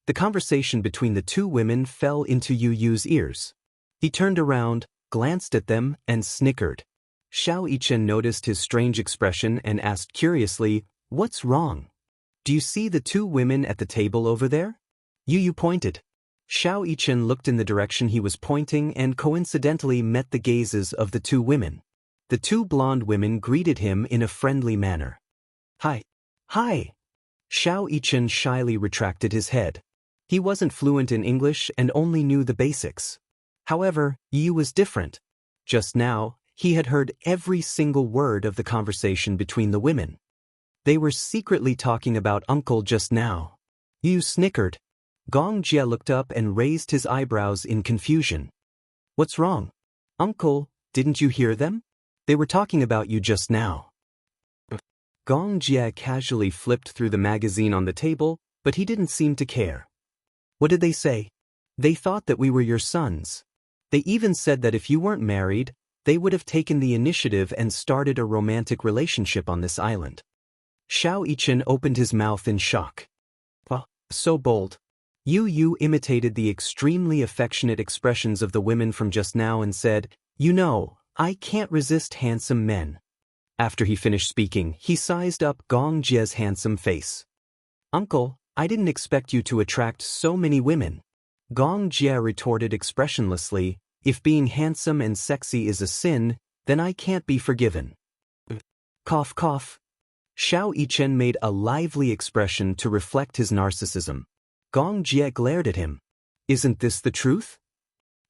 The conversation between the 2 women fell into Yu's ears. He turned around, glanced at them, and snickered. Xiao Yichen noticed his strange expression and asked curiously, "What's wrong? Do you see the 2 women at the table over there?" Yu pointed. Xiao Yichen looked in the direction he was pointing and coincidentally met the gazes of the 2 women. The 2 blonde women greeted him in a friendly manner. Hi. Hi. Xiao Yichen shyly retracted his head. He wasn't fluent in English and only knew the basics. However, Yu was different. Just now, he had heard every single word of the conversation between the women. They were secretly talking about Uncle just now. Yu snickered. Gong Jie looked up and raised his eyebrows in confusion. What's wrong? Uncle, didn't you hear them? They were talking about you just now. Gong Jie casually flipped through the magazine on the table, but he didn't seem to care. What did they say? They thought that we were your sons. They even said that if you weren't married, they would have taken the initiative and started a romantic relationship on this island. Xiao Yichen opened his mouth in shock. So bold. Yu imitated the extremely affectionate expressions of the women from just now and said, "You know, I can't resist handsome men. After he finished speaking, he sized up Gong Jie's handsome face. Uncle, I didn't expect you to attract so many women. Gong Jie retorted expressionlessly, if being handsome and sexy is a sin, then I can't be forgiven. Cough cough. Xiao Yichen made a lively expression to reflect his narcissism. Gong Jie glared at him. Isn't this the truth?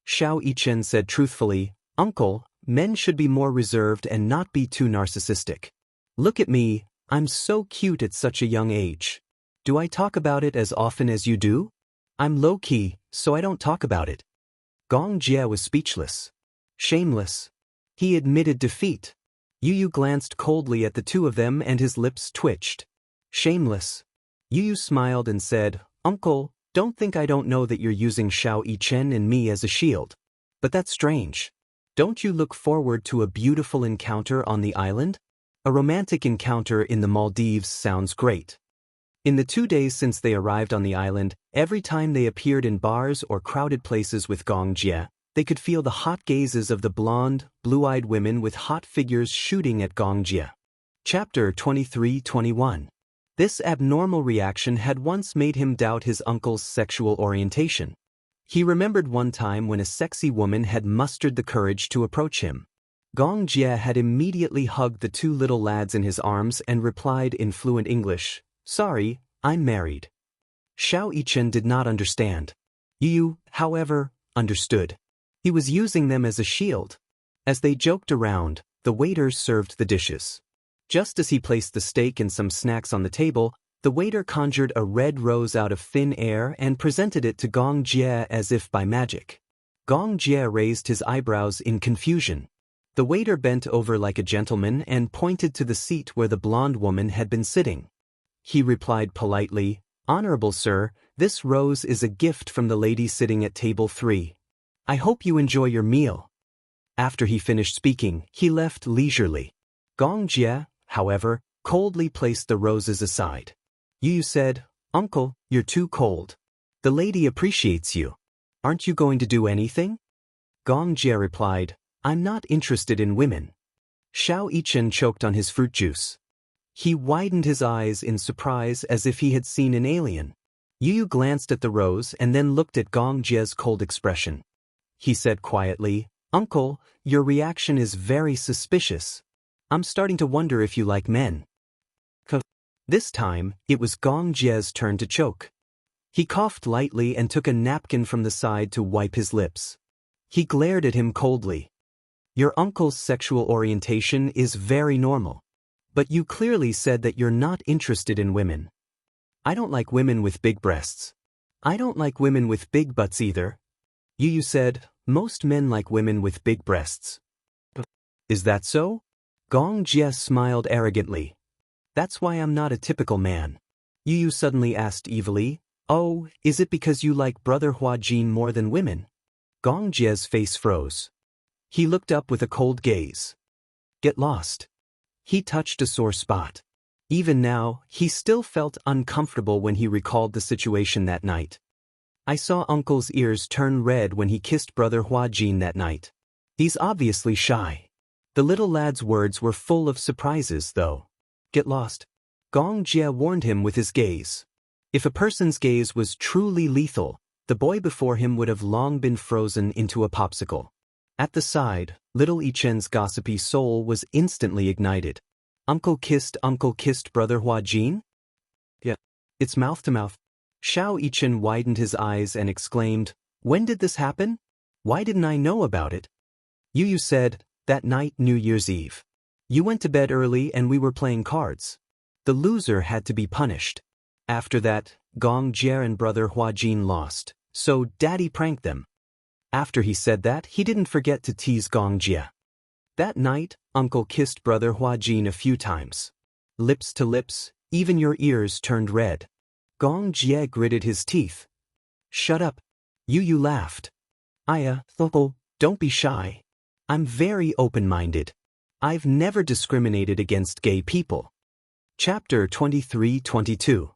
Xiao Yichen said truthfully, Uncle, men should be more reserved and not be too narcissistic. Look at me, I'm so cute at such a young age. Do I talk about it as often as you do? I'm low-key, so I don't talk about it. Gong Jie was speechless. Shameless. He admitted defeat. Yu glanced coldly at the two of them and his lips twitched. Shameless. Yu smiled and said, Uncle, don't think I don't know that you're using Xiao Yichen and me as a shield. But that's strange. Don't you look forward to a beautiful encounter on the island? A romantic encounter in the Maldives sounds great. In the 2 days since they arrived on the island, every time they appeared in bars or crowded places with Gong Jie, they could feel the hot gazes of the blonde, blue-eyed women with hot figures shooting at Gong Jie. Chapter 23-21. This abnormal reaction had once made him doubt his uncle's sexual orientation. He remembered one time when a sexy woman had mustered the courage to approach him. Gong Jie had immediately hugged the two little lads in his arms and replied in fluent English, Sorry, I'm married. Xiao Yichen did not understand. Yu, however, understood. He was using them as a shield. As they joked around, the waiter served the dishes. Just as he placed the steak and some snacks on the table, the waiter conjured a red rose out of thin air and presented it to Gong Jie as if by magic. Gong Jie raised his eyebrows in confusion. The waiter bent over like a gentleman and pointed to the seat where the blonde woman had been sitting. He replied politely, Honorable sir, this rose is a gift from the lady sitting at table 3. I hope you enjoy your meal. After he finished speaking, he left leisurely. Gong Jie, however, coldly placed the roses aside. Yu said, Uncle, you're too cold. The lady appreciates you. Aren't you going to do anything? Gong Jie replied, I'm not interested in women. Xiao Yichen choked on his fruit juice. He widened his eyes in surprise as if he had seen an alien. Yu glanced at the rose and then looked at Gong Jie's cold expression. He said quietly, Uncle, your reaction is very suspicious. I'm starting to wonder if you like men. This time, it was Gong Jie's turn to choke. He coughed lightly and took a napkin from the side to wipe his lips. He glared at him coldly. Your uncle's sexual orientation is very normal. But you clearly said that you're not interested in women. I don't like women with big breasts. I don't like women with big butts either. Yu said, most men like women with big breasts. Is that so? Gong Jie smiled arrogantly. That's why I'm not a typical man. Yu suddenly asked evilly, Oh, is it because you like Brother Huajin more than women? Gong Jie's face froze. He looked up with a cold gaze. Get lost. He touched a sore spot. Even now, he still felt uncomfortable when he recalled the situation that night. I saw Uncle's ears turn red when he kissed Brother Huajin that night. He's obviously shy. The little lad's words were full of surprises, though. Get lost. Gong Jie warned him with his gaze. If a person's gaze was truly lethal, the boy before him would have long been frozen into a popsicle. At the side, little Yichen's gossipy soul was instantly ignited. Uncle kissed Brother Huajin? Yeah. It's mouth to mouth. Xiao Yichen widened his eyes and exclaimed, When did this happen? Why didn't I know about it? Yu said, That night, New Year's Eve. You went to bed early and we were playing cards. The loser had to be punished. After that, Gong Jie and Brother Huajin lost, so Daddy pranked them. After he said that, he didn't forget to tease Gong Jie. That night, Uncle kissed Brother Huajin a few times. Lips to lips, even your ears turned red. Gong Jie gritted his teeth. Shut up. Yu laughed. Uncle, don't be shy. I'm very open-minded. I've never discriminated against gay people. Chapter 23-22.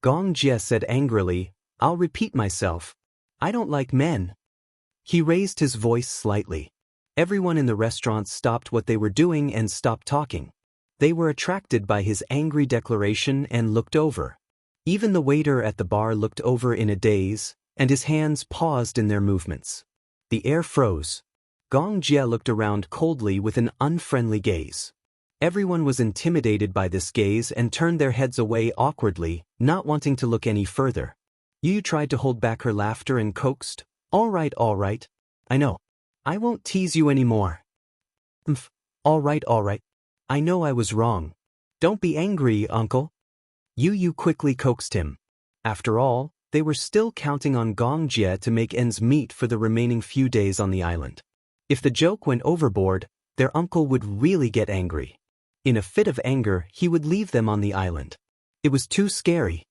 Gong Jie said angrily, I'll repeat myself. I don't like men. He raised his voice slightly. Everyone in the restaurant stopped what they were doing and stopped talking. They were attracted by his angry declaration and looked over. Even the waiter at the bar looked over in a daze, and his hands paused in their movements. The air froze. Gong Jie looked around coldly with an unfriendly gaze. Everyone was intimidated by this gaze and turned their heads away awkwardly, not wanting to look any further. Yu tried to hold back her laughter and coaxed, all right, I know. I won't tease you anymore. All right. I know I was wrong. Don't be angry, uncle. Yu quickly coaxed him. After all, they were still counting on Gong Jie to make ends meet for the remaining few days on the island. If the joke went overboard, their uncle would really get angry. In a fit of anger, he would leave them on the island. It was too scary.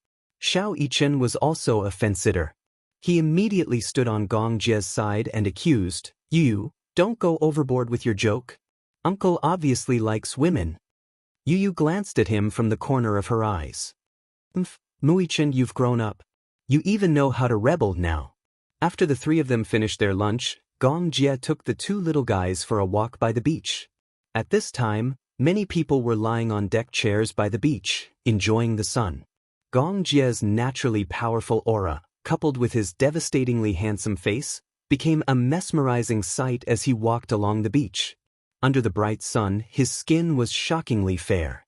Xiao Yichen was also a fence-sitter. He immediately stood on Gong Jie's side and accused, "You, don't go overboard with your joke. Uncle obviously likes women." Yu glanced at him from the corner of her eyes. Muichen, you've grown up. You even know how to rebel now. After the three of them finished their lunch, Gong Jie took the two little guys for a walk by the beach. At this time, many people were lying on deck chairs by the beach, enjoying the sun. Gong Jie's naturally powerful aura, coupled with his devastatingly handsome face, became a mesmerizing sight as he walked along the beach. Under the bright sun, his skin was shockingly fair.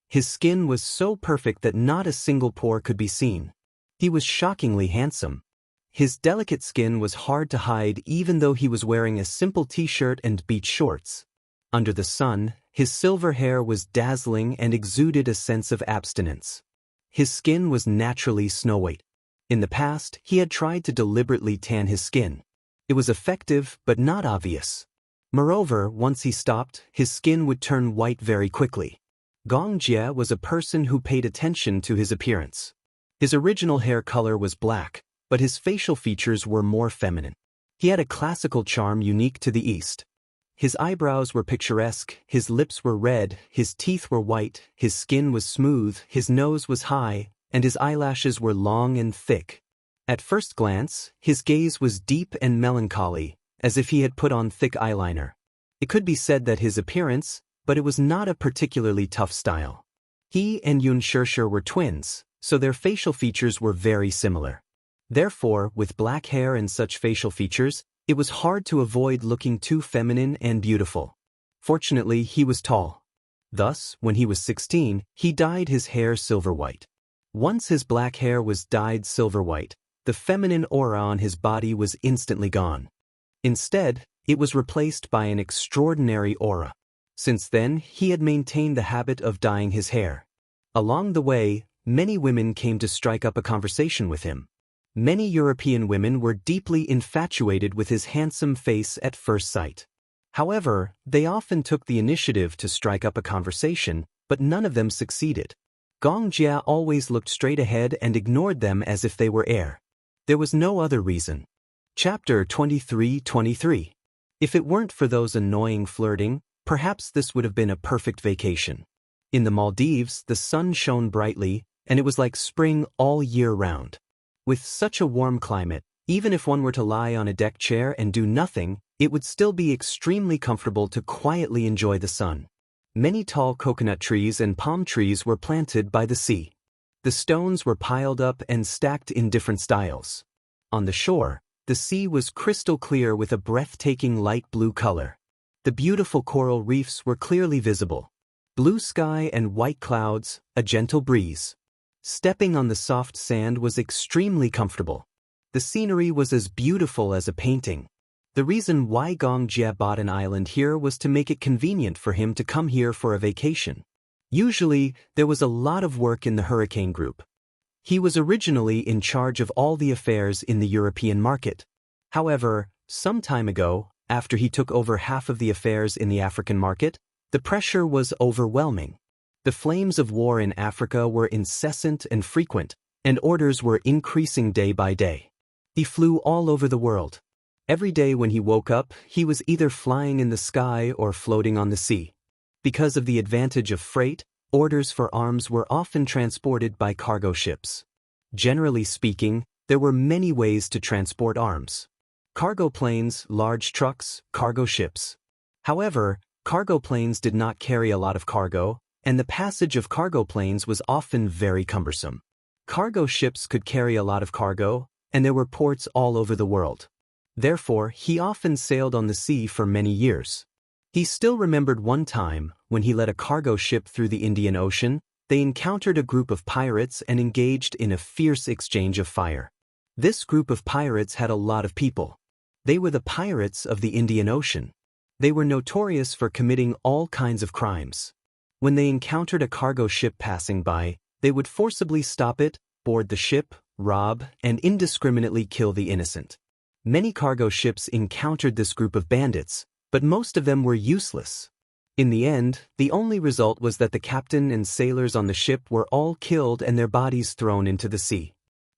His skin was so perfect that not a single pore could be seen. He was shockingly handsome. His delicate skin was hard to hide even though he was wearing a simple t-shirt and beach shorts. Under the sun, his silver hair was dazzling and exuded a sense of abstinence. His skin was naturally snow-white. In the past, he had tried to deliberately tan his skin. It was effective, but not obvious. Moreover, once he stopped, his skin would turn white very quickly. Gong Jie was a person who paid attention to his appearance. His original hair color was black, but his facial features were more feminine. He had a classical charm unique to the East. His eyebrows were picturesque, his lips were red, his teeth were white, his skin was smooth, his nose was high, and his eyelashes were long and thick. At first glance, his gaze was deep and melancholy, as if he had put on thick eyeliner. It could be said that his appearance, but it was not a particularly tough style. He and Yun Shirshir were twins, so their facial features were very similar. Therefore, with black hair and such facial features, it was hard to avoid looking too feminine and beautiful. Fortunately, he was tall. Thus, when he was 16, he dyed his hair silver white. Once his black hair was dyed silver white, the feminine aura on his body was instantly gone. Instead, it was replaced by an extraordinary aura. Since then, he had maintained the habit of dyeing his hair. Along the way, many women came to strike up a conversation with him. Many European women were deeply infatuated with his handsome face at first sight. However, they often took the initiative to strike up a conversation, but none of them succeeded. Gong Jie always looked straight ahead and ignored them as if they were air. There was no other reason. Chapter 23:23. If it weren't for those annoying flirting, perhaps this would have been a perfect vacation. In the Maldives, the sun shone brightly, and it was like spring all year round. With such a warm climate, even if one were to lie on a deck chair and do nothing, it would still be extremely comfortable to quietly enjoy the sun. Many tall coconut trees and palm trees were planted by the sea. The stones were piled up and stacked in different styles. On the shore, the sea was crystal clear with a breathtaking light blue color. The beautiful coral reefs were clearly visible. Blue sky and white clouds, a gentle breeze. Stepping on the soft sand was extremely comfortable. The scenery was as beautiful as a painting. The reason why Gong Jie bought an island here was to make it convenient for him to come here for a vacation. Usually, there was a lot of work in the Hurricane Group. He was originally in charge of all the affairs in the European market. However, some time ago, after he took over half of the affairs in the African market, the pressure was overwhelming. The flames of war in Africa were incessant and frequent, and orders were increasing day by day. He flew all over the world. Every day when he woke up, he was either flying in the sky or floating on the sea. Because of the advantage of freight, orders for arms were often transported by cargo ships. Generally speaking, there were many ways to transport arms. Cargo planes, large trucks, cargo ships. However, cargo planes did not carry a lot of cargo, and the passage of cargo planes was often very cumbersome. Cargo ships could carry a lot of cargo, and there were ports all over the world. Therefore, he often sailed on the sea for many years. He still remembered one time, when he led a cargo ship through the Indian Ocean, they encountered a group of pirates and engaged in a fierce exchange of fire. This group of pirates had a lot of people. They were the pirates of the Indian Ocean. They were notorious for committing all kinds of crimes. When they encountered a cargo ship passing by, they would forcibly stop it, board the ship, rob, and indiscriminately kill the innocent. Many cargo ships encountered this group of bandits, but most of them were useless. In the end, the only result was that the captain and sailors on the ship were all killed and their bodies thrown into the sea.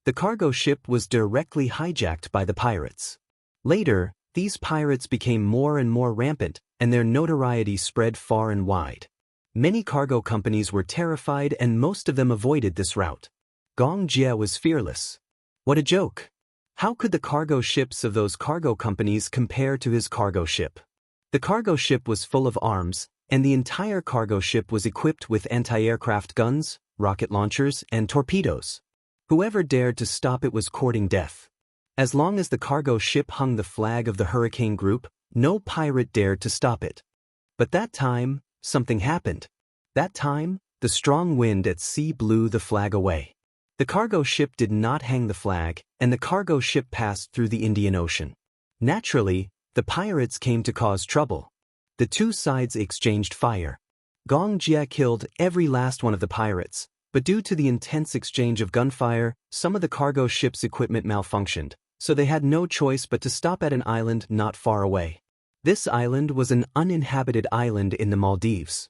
The cargo ship was directly hijacked by the pirates. Later, these pirates became more and more rampant, and their notoriety spread far and wide. Many cargo companies were terrified and most of them avoided this route. Gong Jie was fearless. What a joke! How could the cargo ships of those cargo companies compare to his cargo ship? The cargo ship was full of arms, and the entire cargo ship was equipped with anti-aircraft guns, rocket launchers, and torpedoes. Whoever dared to stop it was courting death. As long as the cargo ship hung the flag of the hurricane group, no pirate dared to stop it. But that time, something happened. That time, the strong wind at sea blew the flag away. The cargo ship did not hang the flag, and the cargo ship passed through the Indian Ocean. Naturally, the pirates came to cause trouble. The two sides exchanged fire. Gong Jie killed every last one of the pirates, but due to the intense exchange of gunfire, some of the cargo ship's equipment malfunctioned, so they had no choice but to stop at an island not far away. This island was an uninhabited island in the Maldives.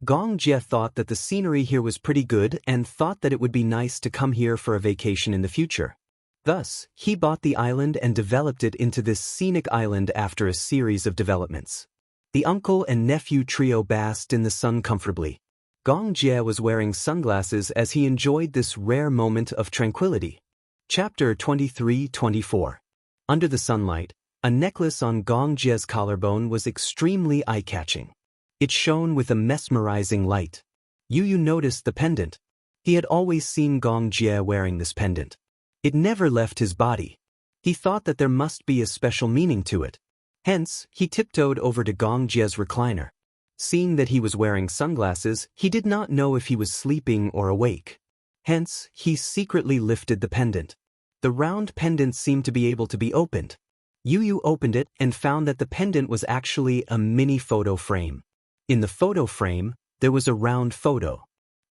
Gong Jie thought that the scenery here was pretty good and thought that it would be nice to come here for a vacation in the future. Thus, he bought the island and developed it into this scenic island after a series of developments. The uncle and nephew trio basked in the sun comfortably. Gong Jie was wearing sunglasses as he enjoyed this rare moment of tranquility. Chapter 23-24. Under the sunlight, a necklace on Gong Jie's collarbone was extremely eye-catching. It shone with a mesmerizing light. Yu noticed the pendant. He had always seen Gong Jie wearing this pendant. It never left his body. He thought that there must be a special meaning to it. Hence, he tiptoed over to Gong Jie's recliner. Seeing that he was wearing sunglasses, he did not know if he was sleeping or awake. Hence, he secretly lifted the pendant. The round pendant seemed to be able to be opened. Yu opened it and found that the pendant was actually a mini photo frame. In the photo frame, there was a round photo.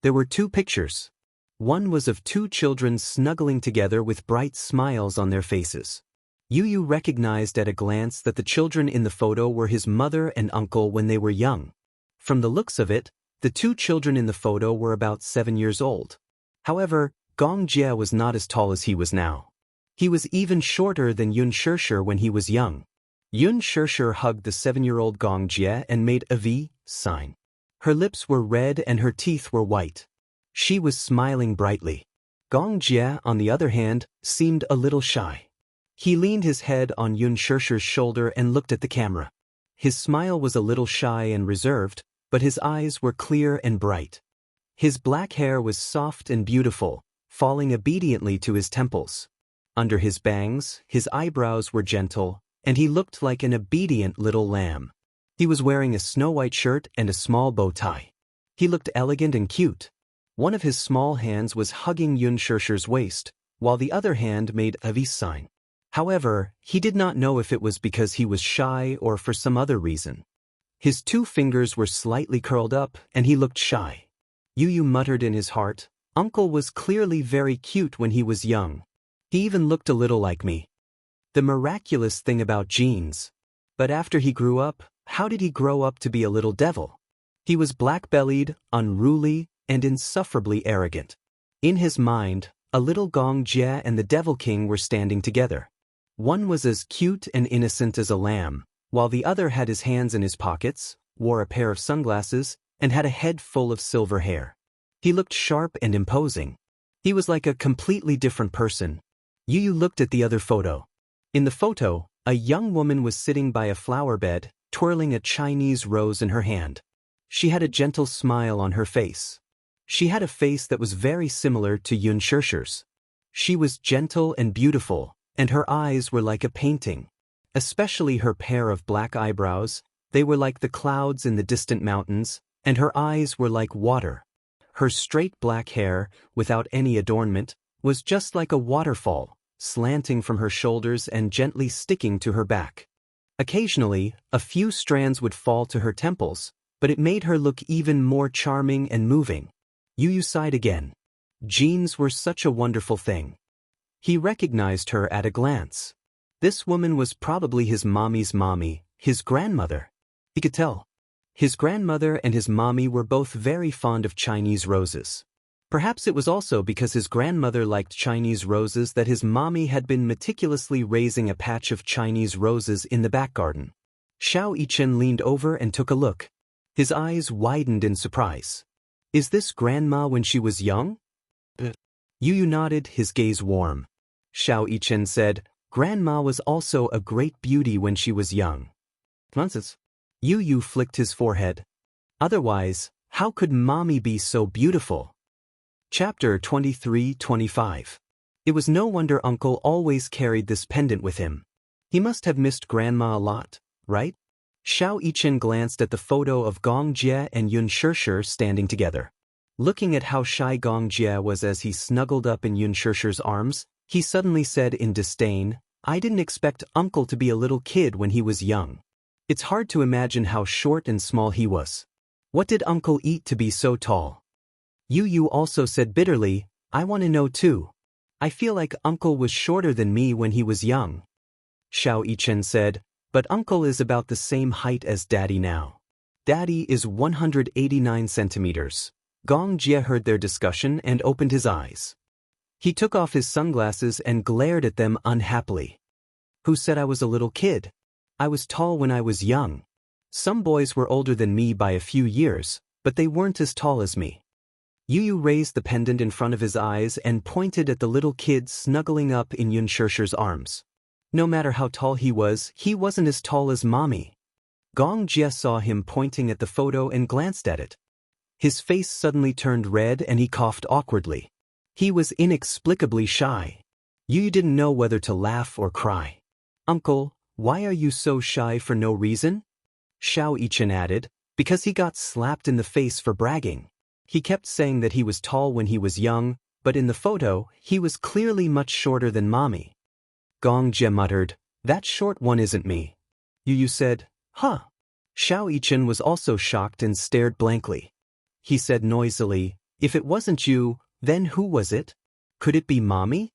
There were two pictures. One was of two children snuggling together with bright smiles on their faces. Yu recognized at a glance that the children in the photo were his mother and uncle when they were young. From the looks of it, the two children in the photo were about 7 years old. However, Gong Jie was not as tall as he was now. He was even shorter than Yun Shishir when he was young. Yun Shishir hugged the 7-year-old Gong Jie and made a V sign. Her lips were red and her teeth were white. She was smiling brightly. Gong Jie, on the other hand, seemed a little shy. He leaned his head on Yun Shishir's shoulder and looked at the camera. His smile was a little shy and reserved, but his eyes were clear and bright. His black hair was soft and beautiful, falling obediently to his temples. Under his bangs, his eyebrows were gentle, and he looked like an obedient little lamb. He was wearing a snow-white shirt and a small bow tie. He looked elegant and cute. One of his small hands was hugging Yun Shishir's waist, while the other hand made a V sign. However, he did not know if it was because he was shy or for some other reason. His 2 fingers were slightly curled up, and he looked shy. Yu muttered in his heart, "Uncle was clearly very cute when he was young. He even looked a little like me." The miraculous thing about genes. But after he grew up, how did he grow up to be a little devil? He was black-bellied, unruly, and insufferably arrogant. In his mind, a little Gong Jie and the Devil King were standing together. One was as cute and innocent as a lamb, while the other had his hands in his pockets, wore a pair of sunglasses, and had a head full of silver hair. He looked sharp and imposing. He was like a completely different person. Yu looked at the other photo. In the photo, a young woman was sitting by a flower bed, twirling a Chinese rose in her hand. She had a gentle smile on her face. She had a face that was very similar to Yun Shishir's. She was gentle and beautiful, and her eyes were like a painting. Especially her pair of black eyebrows, they were like the clouds in the distant mountains, and her eyes were like water. Her straight black hair, without any adornment, was just like a waterfall, slanting from her shoulders and gently sticking to her back. Occasionally, a few strands would fall to her temples, but it made her look even more charming and moving. Yu Yu sighed again. Genes were such a wonderful thing. He recognized her at a glance. This woman was probably his mommy's mommy, his grandmother. He could tell. His grandmother and his mommy were both very fond of Chinese roses. Perhaps it was also because his grandmother liked Chinese roses that his mommy had been meticulously raising a patch of Chinese roses in the back garden. Xiao Yichen leaned over and took a look. His eyes widened in surprise. Is this grandma when she was young? Yu Yu nodded, his gaze warm. Xiao Yichen said, Grandma was also a great beauty when she was young. Nonsense. Yu Yu flicked his forehead. Otherwise, how could mommy be so beautiful? Chapter 23-25. It was no wonder Uncle always carried this pendant with him. He must have missed Grandma a lot, right? Xiao Yichen glanced at the photo of Gong Jie and Yun Shishir standing together. Looking at how shy Gong Jie was as he snuggled up in Yun Shishir's arms, he suddenly said in disdain, I didn't expect Uncle to be a little kid when he was young. It's hard to imagine how short and small he was. What did Uncle eat to be so tall? Yu Yu also said bitterly, I want to know too. I feel like Uncle was shorter than me when he was young. Xiao Yichen said, but Uncle is about the same height as Daddy now. Daddy is 189 centimeters. Gong Jie heard their discussion and opened his eyes. He took off his sunglasses and glared at them unhappily. Who said I was a little kid? I was tall when I was young. Some boys were older than me by a few years, but they weren't as tall as me. Yu Yu raised the pendant in front of his eyes and pointed at the little kid snuggling up in Yun Shishir's arms. No matter how tall he wasn't as tall as mommy. Gong Jie saw him pointing at the photo and glanced at it. His face suddenly turned red and he coughed awkwardly. He was inexplicably shy. Yu Yu didn't know whether to laugh or cry. Uncle, why are you so shy for no reason? Xiao Yichen added, because he got slapped in the face for bragging. He kept saying that he was tall when he was young, but in the photo, he was clearly much shorter than mommy. Gong Jie muttered, that short one isn't me. Yu Yu said, huh. Xiao Yichen was also shocked and stared blankly. He said noisily, if it wasn't you, then who was it? Could it be mommy?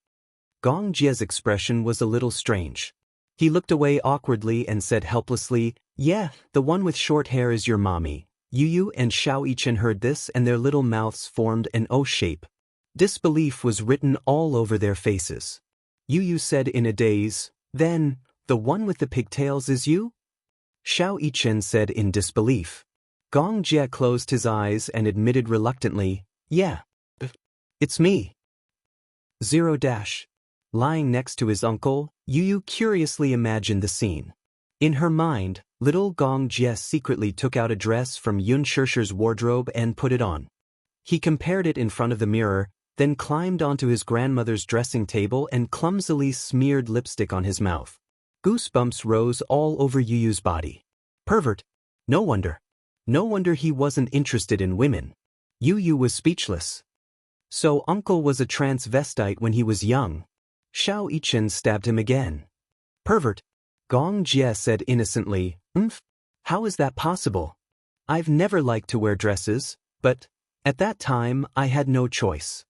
Gong Jie's expression was a little strange. He looked away awkwardly and said helplessly, yeah, the one with short hair is your mommy. Yu Yu and Xiao Yichen heard this and their little mouths formed an O shape. Disbelief was written all over their faces. Yu Yu said in a daze, then, the one with the pigtails is you? Xiao Yichen said in disbelief. Gong Jie closed his eyes and admitted reluctantly, yeah. It's me. 0. Lying next to his uncle, Yu Yu curiously imagined the scene. In her mind, little Gong Jie secretly took out a dress from Yun Shishir's wardrobe and put it on. He compared it in front of the mirror, then climbed onto his grandmother's dressing table and clumsily smeared lipstick on his mouth. Goosebumps rose all over Yu Yu's body. Pervert. No wonder. No wonder he wasn't interested in women. Yu Yu was speechless. So Uncle was a transvestite when he was young. Xiao Yichen stabbed him again. Pervert. Gong Jie said innocently, how is that possible? I've never liked to wear dresses, but, at that time, I had no choice.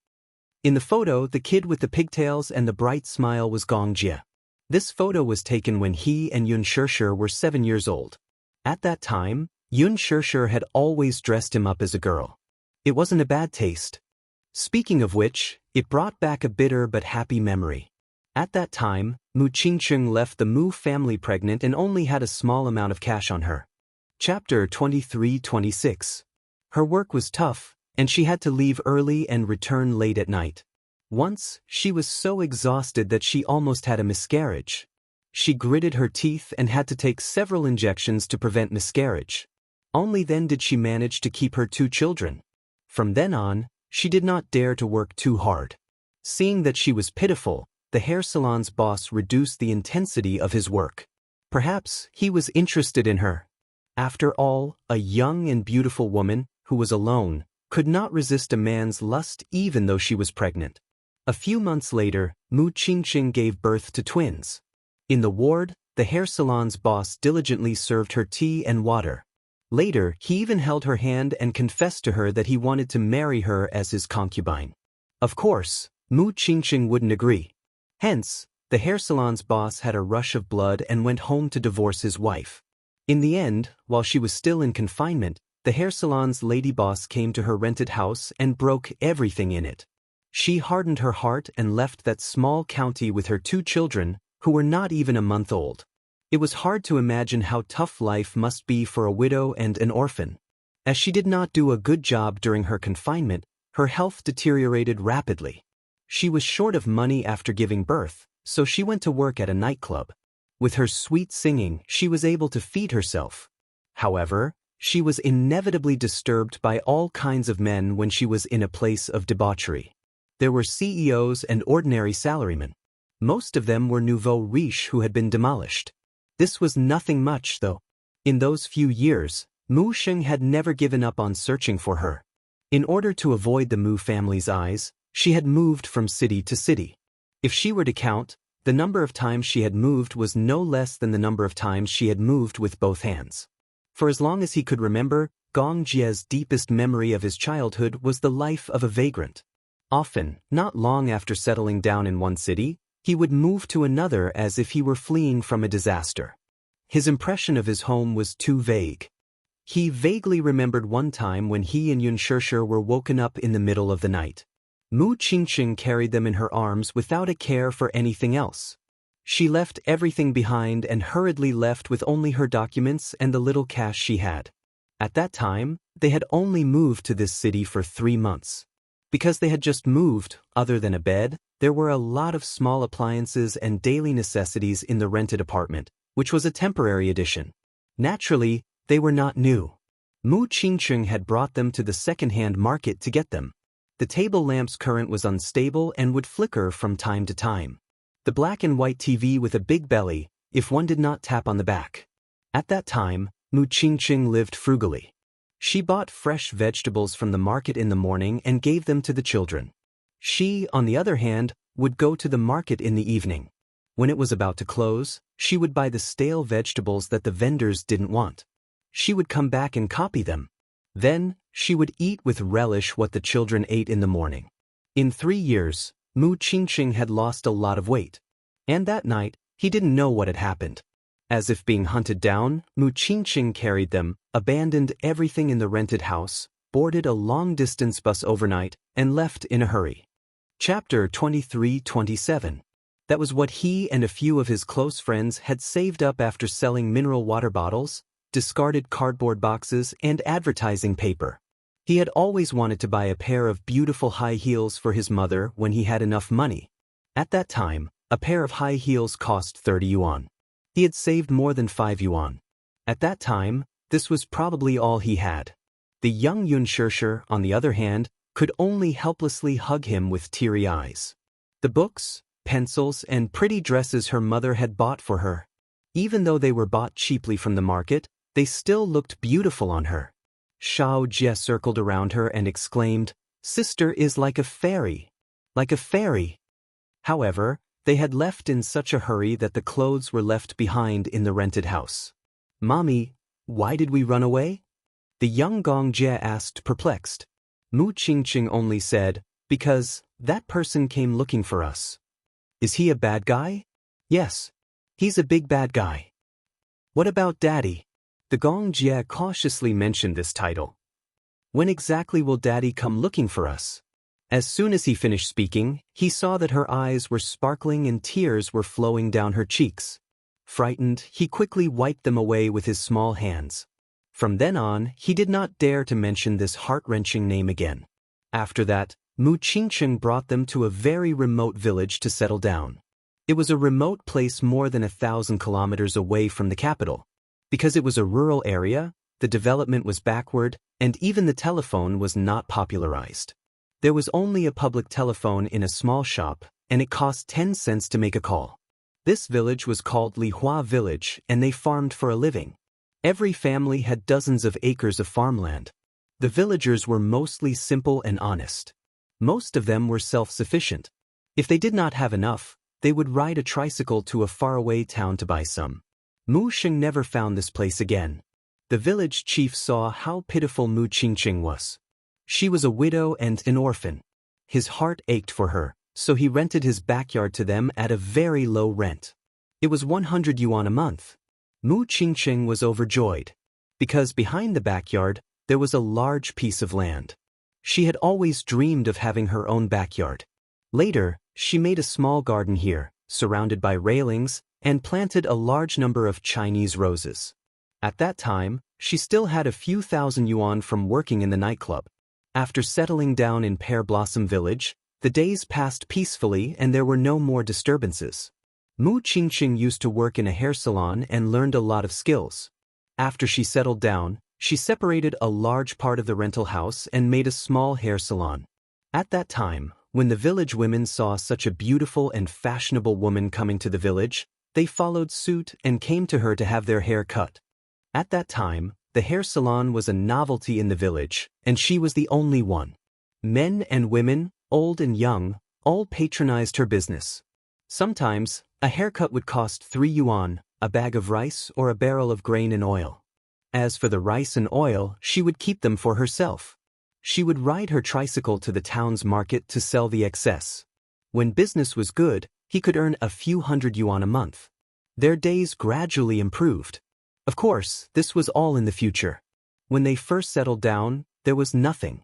In the photo, the kid with the pigtails and the bright smile was Gong Jie. This photo was taken when he and Yun Shishir were 7 years old. At that time, Yun Shishir had always dressed him up as a girl. It wasn't a bad taste. Speaking of which, it brought back a bitter but happy memory. At that time, Mu Qingcheng left the Mu family pregnant and only had a small amount of cash on her. Chapter 23-26. Her work was tough, and she had to leave early and return late at night. Once, she was so exhausted that she almost had a miscarriage. She gritted her teeth and had to take several injections to prevent miscarriage. Only then did she manage to keep her 2 children. From then on, she did not dare to work too hard. Seeing that she was pitiful, the hair salon's boss reduced the intensity of his work. Perhaps he was interested in her. After all, a young and beautiful woman, who was alone, could not resist a man's lust even though she was pregnant. A few months later, Mu Qingqing gave birth to twins. In the ward, the hair salon's boss diligently served her tea and water. Later, he even held her hand and confessed to her that he wanted to marry her as his concubine. Of course, Mu Qingqing wouldn't agree. Hence, the hair salon's boss had a rush of blood and went home to divorce his wife. In the end, while she was still in confinement, the hair salon's lady boss came to her rented house and broke everything in it. She hardened her heart and left that small county with her 2 children, who were not even a month old. It was hard to imagine how tough life must be for a widow and an orphan. As she did not do a good job during her confinement, her health deteriorated rapidly. She was short of money after giving birth, so she went to work at a nightclub. With her sweet singing, she was able to feed herself. However, she was inevitably disturbed by all kinds of men when she was in a place of debauchery. There were CEOs and ordinary salarymen. Most of them were nouveau riche who had been demolished. This was nothing much, though. In those few years, Mu Sheng had never given up on searching for her. In order to avoid the Mu family's eyes, she had moved from city to city. If she were to count, the number of times she had moved was no less than the number of times she had moved with both hands. For as long as he could remember, Gong Jie's deepest memory of his childhood was the life of a vagrant. Often, not long after settling down in one city, he would move to another as if he were fleeing from a disaster. His impression of his home was too vague. He vaguely remembered one time when he and Xianxia were woken up in the middle of the night. Mu Qingqing carried them in her arms without a care for anything else. She left everything behind and hurriedly left with only her documents and the little cash she had. At that time, they had only moved to this city for 3 months. Because they had just moved, other than a bed, there were a lot of small appliances and daily necessities in the rented apartment, which was a temporary addition. Naturally, they were not new. Mu Qingqing had brought them to the second-hand market to get them. The table lamp's current was unstable and would flicker from time to time. The black and white TV with a big belly, if one did not tap on the back. At that time, Mu Qingqing lived frugally. She bought fresh vegetables from the market in the morning and gave them to the children. She, on the other hand, would go to the market in the evening. When it was about to close, she would buy the stale vegetables that the vendors didn't want. She would come back and copy them. Then, she would eat with relish what the children ate in the morning. In 3 years, Mu Qingqing had lost a lot of weight. And that night, he didn't know what had happened. As if being hunted down, Mu Qingqing carried them, abandoned everything in the rented house, boarded a long-distance bus overnight, and left in a hurry. Chapter 23-27. That was what he and a few of his close friends had saved up after selling mineral water bottles, discarded cardboard boxes, and advertising paper. He had always wanted to buy a pair of beautiful high heels for his mother when he had enough money. At that time, a pair of high heels cost 30 yuan. He had saved more than 5 yuan. At that time, this was probably all he had. The young Xianxia, on the other hand, could only helplessly hug him with teary eyes. The books, pencils, and pretty dresses her mother had bought for her. Even though they were bought cheaply from the market, they still looked beautiful on her. Xiao Jie circled around her and exclaimed, "Sister is like a fairy. Like a fairy." However, they had left in such a hurry that the clothes were left behind in the rented house. "Mommy, why did we run away?" The young Gong Jie asked, perplexed. Mu Qingqing only said, "Because that person came looking for us." "Is he a bad guy?" "Yes. He's a big bad guy." "What about Daddy?" The Gong Jie cautiously mentioned this title. "When exactly will Daddy come looking for us?" As soon as he finished speaking, he saw that her eyes were sparkling and tears were flowing down her cheeks. Frightened, he quickly wiped them away with his small hands. From then on, he did not dare to mention this heart-wrenching name again. After that, Mu Qingqing brought them to a very remote village to settle down. It was a remote place more than 1,000 kilometers away from the capital. Because it was a rural area, the development was backward, and even the telephone was not popularized. There was only a public telephone in a small shop, and it cost 10 cents to make a call. This village was called Lihua Village, and they farmed for a living. Every family had dozens of acres of farmland. The villagers were mostly simple and honest. Most of them were self-sufficient. If they did not have enough, they would ride a tricycle to a faraway town to buy some. Mu Xing never found this place again. The village chief saw how pitiful Mu Qingqing was. She was a widow and an orphan. His heart ached for her, so he rented his backyard to them at a very low rent. It was 100 yuan a month. Mu Qingqing was overjoyed. Because behind the backyard, there was a large piece of land. She had always dreamed of having her own backyard. Later, she made a small garden here, surrounded by railings, and planted a large number of Chinese roses. At that time, she still had a few thousand yuan from working in the nightclub. After settling down in Pear Blossom Village, the days passed peacefully and there were no more disturbances. Mu Qingqing used to work in a hair salon and learned a lot of skills. After she settled down, she separated a large part of the rental house and made a small hair salon. At that time, when the village women saw such a beautiful and fashionable woman coming to the village, they followed suit and came to her to have their hair cut. At that time, the hair salon was a novelty in the village, and she was the only one. Men and women, old and young, all patronized her business. Sometimes, a haircut would cost 3 yuan, a bag of rice or a barrel of grain and oil. As for the rice and oil, she would keep them for herself. She would ride her tricycle to the town's market to sell the excess. When business was good, he could earn a few hundred yuan a month. Their days gradually improved. Of course, this was all in the future. When they first settled down, there was nothing.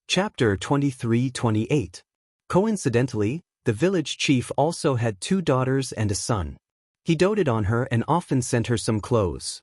Chapter 23-28. Coincidentally, the village chief also had 2 daughters and a son. He doted on her and often sent her some clothes.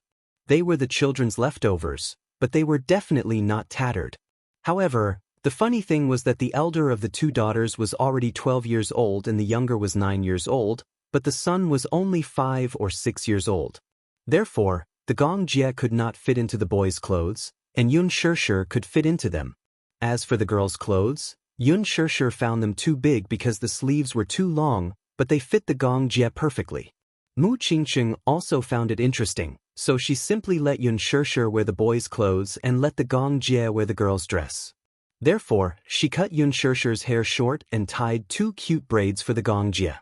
They were the children's leftovers, but they were definitely not tattered. However, the funny thing was that the elder of the 2 daughters was already 12 years old and the younger was 9 years old, but the son was only 5 or 6 years old. Therefore, the Gong Jie could not fit into the boys' clothes, and Yun Shishir could fit into them. As for the girls' clothes, Yun Shishir found them too big because the sleeves were too long, but they fit the Gong Jie perfectly. Mu Qingqing also found it interesting, so she simply let Yun Shishir wear the boys' clothes and let the Gong Jie wear the girls' dress. Therefore, she cut Yun Shishir's hair short and tied 2 cute braids for the Gong Jie.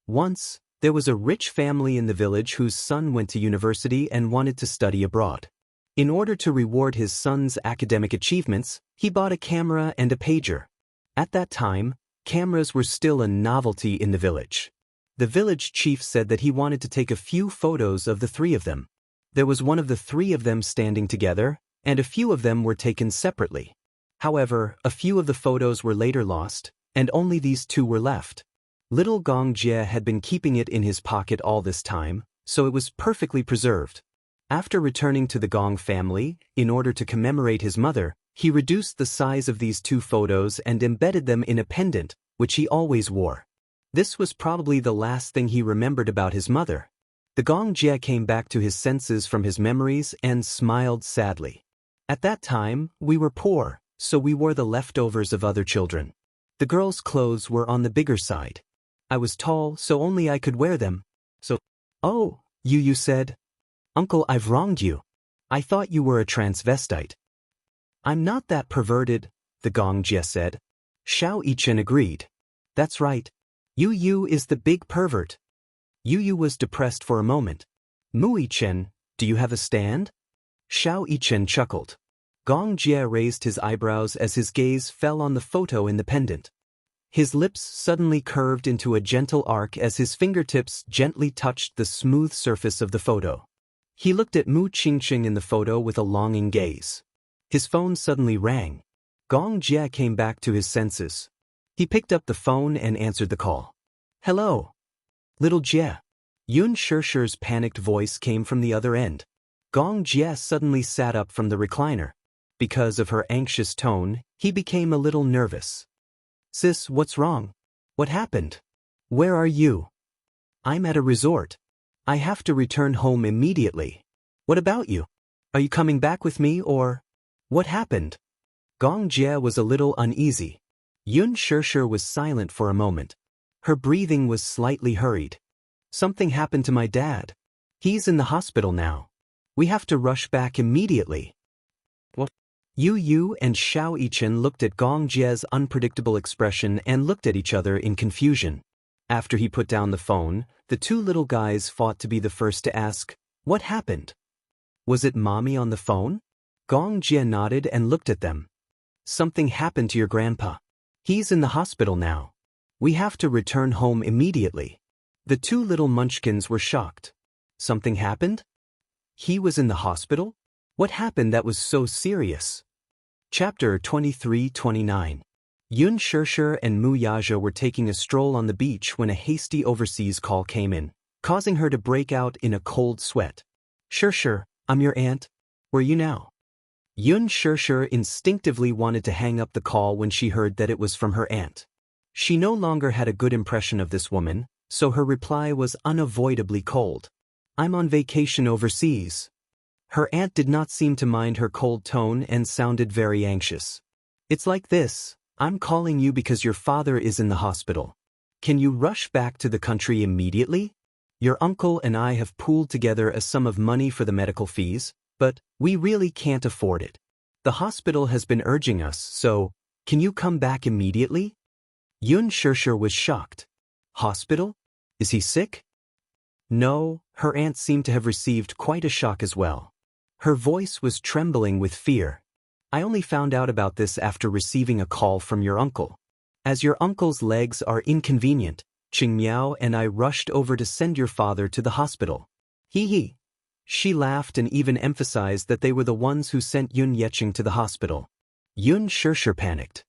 Once, there was a rich family in the village whose son went to university and wanted to study abroad. In order to reward his son's academic achievements, he bought a camera and a pager. At that time, cameras were still a novelty in the village. The village chief said that he wanted to take a few photos of the 3 of them. There was one of the 3 of them standing together, and a few of them were taken separately. However, a few of the photos were later lost, and only these 2 were left. Little Gong Jie had been keeping it in his pocket all this time, so it was perfectly preserved. After returning to the Gong family, in order to commemorate his mother, he reduced the size of these 2 photos and embedded them in a pendant, which he always wore. This was probably the last thing he remembered about his mother. The Gong Jie came back to his senses from his memories and smiled sadly. At that time, we were poor, so we wore the leftovers of other children. The girls' clothes were on the bigger side. I was tall, so only I could wear them. Oh, you said. Uncle, I've wronged you. I thought you were a transvestite. I'm not that perverted, the Gong Jie said. Xiao Yichen agreed. That's right. Yu is the big pervert. Yu was depressed for a moment. Mu Yichen, do you have a stand? Xiao Yichen chuckled. Gong Jie raised his eyebrows as his gaze fell on the photo in the pendant. His lips suddenly curved into a gentle arc as his fingertips gently touched the smooth surface of the photo. He looked at Mu Qingqing in the photo with a longing gaze. His phone suddenly rang. Gong Jie came back to his senses. He picked up the phone and answered the call. Hello. Little Jie. Yun Shishir's panicked voice came from the other end. Gong Jie suddenly sat up from the recliner. Because of her anxious tone, he became a little nervous. Sis, what's wrong? What happened? Where are you? I'm at a resort. I have to return home immediately. What about you? Are you coming back with me or? What happened? Gong Jie was a little uneasy. Yun Shirshir was silent for a moment. Her breathing was slightly hurried. Something happened to my dad. He's in the hospital now. We have to rush back immediately. What? Yu and Xiao Yichen looked at Gong Jie's unpredictable expression and looked at each other in confusion. After he put down the phone, the two little guys fought to be the first to ask, "What happened? Was it Mommy on the phone?" Gong Jie nodded and looked at them. "Something happened to your grandpa. He's in the hospital now. We have to return home immediately." The two little munchkins were shocked. Something happened? He was in the hospital? What happened that was so serious? Chapter 23-29. Yun Shirshir and Mu Yaja were taking a stroll on the beach when a hasty overseas call came in, causing her to break out in a cold sweat. "Shirshir, I'm your aunt. Where are you now?" Yun Shirshir instinctively wanted to hang up the call when she heard that it was from her aunt. She no longer had a good impression of this woman, so her reply was unavoidably cold. "I'm on vacation overseas." Her aunt did not seem to mind her cold tone and sounded very anxious. "It's like this. I'm calling you because your father is in the hospital. Can you rush back to the country immediately? Your uncle and I have pooled together a sum of money for the medical fees, but we really can't afford it. The hospital has been urging us, so can you come back immediately?" Yun Shirshir was shocked. "Hospital? Is he sick?" No, her aunt seemed to have received quite a shock as well. Her voice was trembling with fear. "I only found out about this after receiving a call from your uncle. As your uncle's legs are inconvenient, Qing Miao and I rushed over to send your father to the hospital." He. She laughed and even emphasized that they were the ones who sent Yun Yeqing to the hospital. Yun Shirshir panicked.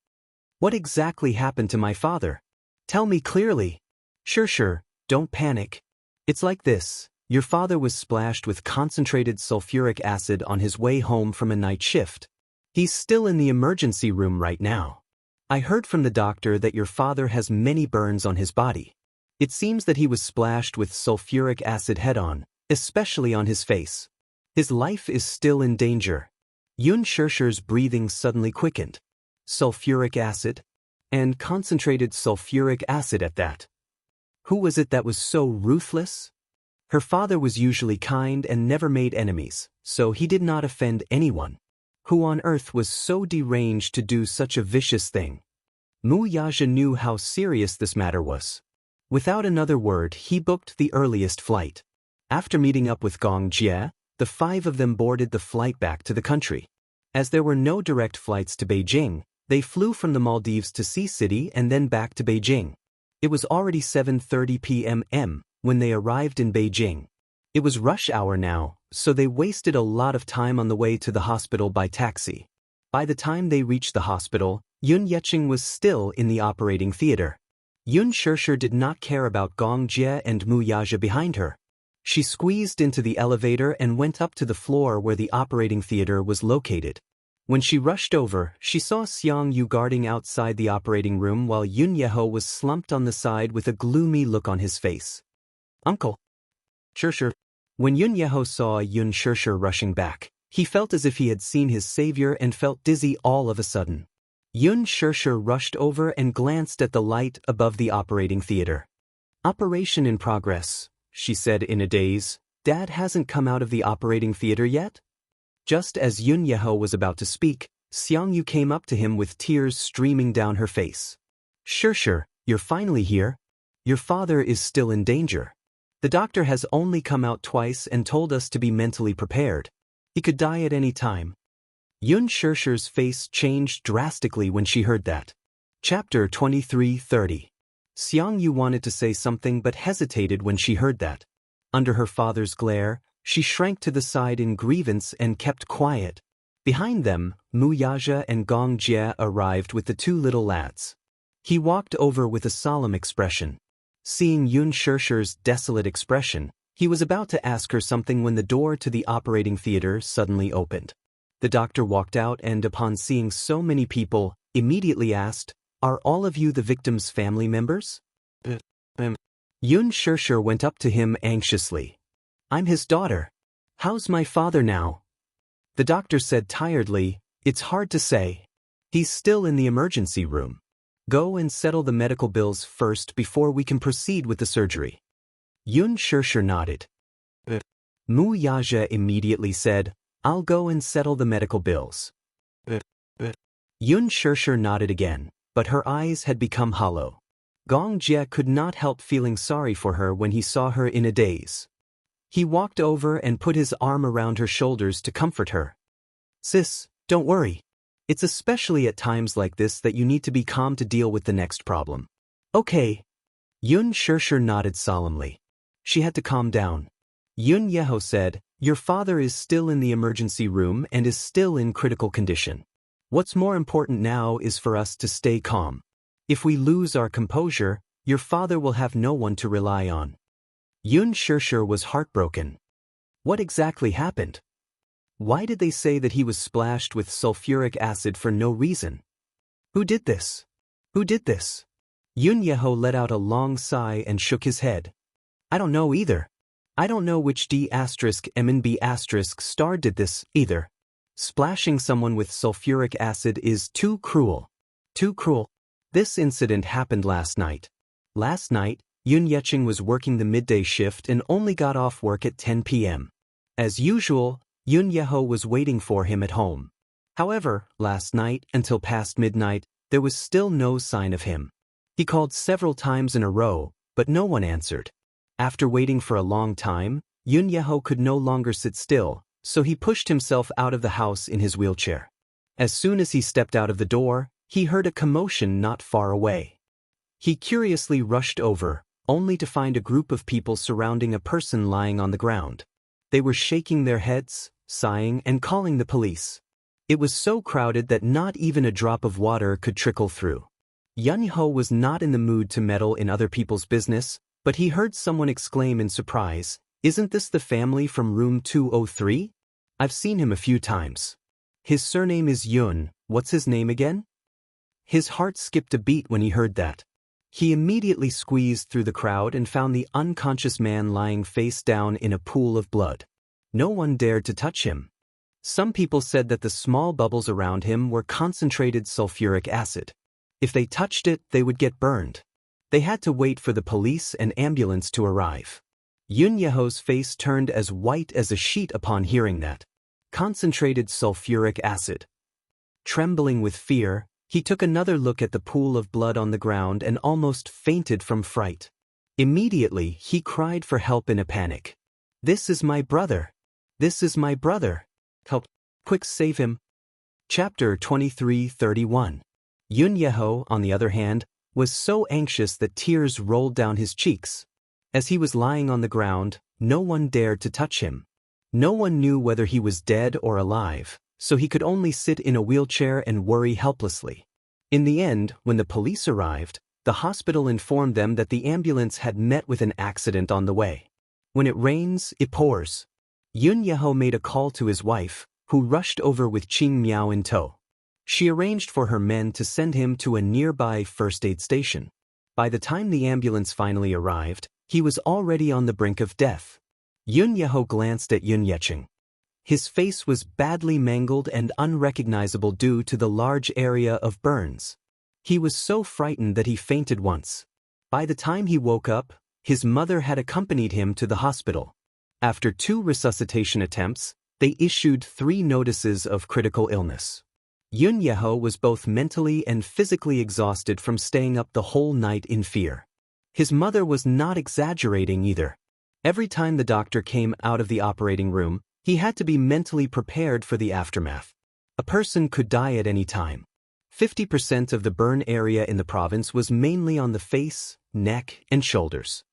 "What exactly happened to my father? Tell me clearly." "Shirshir, don't panic. It's like this. Your father was splashed with concentrated sulfuric acid on his way home from a night shift. He's still in the emergency room right now. I heard from the doctor that your father has many burns on his body. It seems that he was splashed with sulfuric acid head-on, especially on his face. His life is still in danger." Yun Shirshir's breathing suddenly quickened. Sulfuric acid? And concentrated sulfuric acid at that. Who was it that was so ruthless? Her father was usually kind and never made enemies, so he did not offend anyone. Who on earth was so deranged to do such a vicious thing? Mu Yaja knew how serious this matter was. Without another word, he booked the earliest flight. After meeting up with Gong Jie, the five of them boarded the flight back to the country. As there were no direct flights to Beijing, they flew from the Maldives to Sea City and then back to Beijing. It was already 7:30 p.m. when they arrived in Beijing. It was rush hour now, so they wasted a lot of time on the way to the hospital by taxi. By the time they reached the hospital, Yun Yeqing was still in the operating theater. Yun Shirshir did not care about Gong Jie and Mu Yaja behind her. She squeezed into the elevator and went up to the floor where the operating theater was located. When she rushed over, she saw Xiang Yu guarding outside the operating room while Yun Yeho was slumped on the side with a gloomy look on his face. "Uncle." "Shirshir." When Yun Yeho saw Yun Shirshir rushing back, he felt as if he had seen his savior and felt dizzy all of a sudden. Yun Shirshir rushed over and glanced at the light above the operating theater. "Operation in progress," she said in a daze. "Dad hasn't come out of the operating theater yet?" Just as Yun Yeho was about to speak, Xiang Yu came up to him with tears streaming down her face. "Shirshir, you're finally here. Your father is still in danger. The doctor has only come out twice and told us to be mentally prepared. He could die at any time." Yun Shirshir's face changed drastically when she heard that. Chapter 23-30. Xiang Yu wanted to say something but hesitated when she heard that. Under her father's glare, she shrank to the side in grievance and kept quiet. Behind them, Mu Yaja and Gong Jie arrived with the two little lads. He walked over with a solemn expression. Seeing Yun Shirshir's desolate expression, he was about to ask her something when the door to the operating theater suddenly opened. The doctor walked out and, upon seeing so many people, immediately asked, "Are all of you the victim's family members?" Xianxia went up to him anxiously. I'm his daughter. How's my father now? The doctor said tiredly, it's hard to say. He's still in the emergency room. Go and settle the medical bills first before we can proceed with the surgery. Xianxia nodded. Mu Yaja immediately said, I'll go and settle the medical bills. Xianxia nodded again, but her eyes had become hollow. Gong Jie could not help feeling sorry for her when he saw her in a daze. He walked over and put his arm around her shoulders to comfort her. Sis, don't worry. It's especially at times like this that you need to be calm to deal with the next problem. Okay. Xianxia nodded solemnly. She had to calm down. Yeho said, your father is still in the emergency room and is still in critical condition. What's more important now is for us to stay calm. If we lose our composure, your father will have no one to rely on. Xianxia was heartbroken. What exactly happened? Why did they say that he was splashed with sulfuric acid for no reason? Who did this? Who did this? Yeho let out a long sigh and shook his head. I don't know either. I don't know which D*MNB* star did this, either. Splashing someone with sulfuric acid is too cruel. Too cruel. This incident happened last night. Last night, Yun was working the midday shift and only got off work at 10 p.m. As usual, Yeho was waiting for him at home. However, last night, until past midnight, there was still no sign of him. He called several times in a row, but no one answered. After waiting for a long time, Yeho could no longer sit still, so he pushed himself out of the house in his wheelchair. As soon as he stepped out of the door, he heard a commotion not far away. He curiously rushed over, only to find a group of people surrounding a person lying on the ground. They were shaking their heads, sighing, and calling the police. It was so crowded that not even a drop of water could trickle through. Yeho was not in the mood to meddle in other people's business, but he heard someone exclaim in surprise, isn't this the family from room 203? I've seen him a few times. His surname is Yun, what's his name again? His heart skipped a beat when he heard that. He immediately squeezed through the crowd and found the unconscious man lying face down in a pool of blood. No one dared to touch him. Some people said that the small bubbles around him were concentrated sulfuric acid. If they touched it, they would get burned. They had to wait for the police and ambulance to arrive. Yeho's face turned as white as a sheet upon hearing that. Concentrated sulfuric acid. Trembling with fear, he took another look at the pool of blood on the ground and almost fainted from fright. Immediately, he cried for help in a panic. This is my brother. This is my brother. Help. Quick, save him. Chapter 23:31. Yeho, on the other hand, was so anxious that tears rolled down his cheeks. As he was lying on the ground, no one dared to touch him. No one knew whether he was dead or alive, so he could only sit in a wheelchair and worry helplessly. In the end, when the police arrived, the hospital informed them that the ambulance had met with an accident on the way. When it rains, it pours. Yeho made a call to his wife, who rushed over with Qing Miao in tow. She arranged for her men to send him to a nearby first aid station. By the time the ambulance finally arrived, he was already on the brink of death. Yeho glanced at Yun. His face was badly mangled and unrecognizable due to the large area of burns. He was so frightened that he fainted once. By the time he woke up, his mother had accompanied him to the hospital. After 2 resuscitation attempts, they issued 3 notices of critical illness. Yeho was both mentally and physically exhausted from staying up the whole night in fear. His mother was not exaggerating either. Every time the doctor came out of the operating room, he had to be mentally prepared for the aftermath. A person could die at any time. 50% of the burn area in the province was mainly on the face, neck, and shoulders.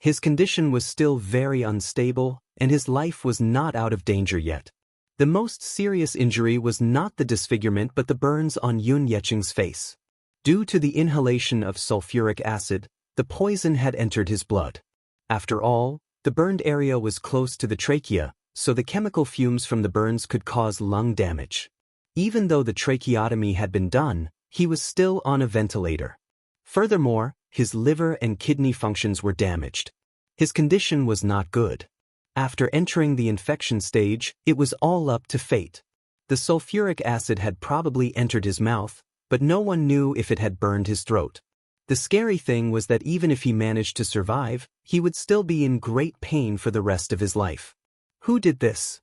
His condition was still very unstable, and his life was not out of danger yet. The most serious injury was not the disfigurement but the burns on Yun's face. Due to the inhalation of sulfuric acid, the poison had entered his blood. After all, the burned area was close to the trachea, so the chemical fumes from the burns could cause lung damage. Even though the tracheotomy had been done, he was still on a ventilator. Furthermore, his liver and kidney functions were damaged. His condition was not good. After entering the infection stage, it was all up to fate. The sulfuric acid had probably entered his mouth, but no one knew if it had burned his throat. The scary thing was that even if he managed to survive, he would still be in great pain for the rest of his life. Who did this?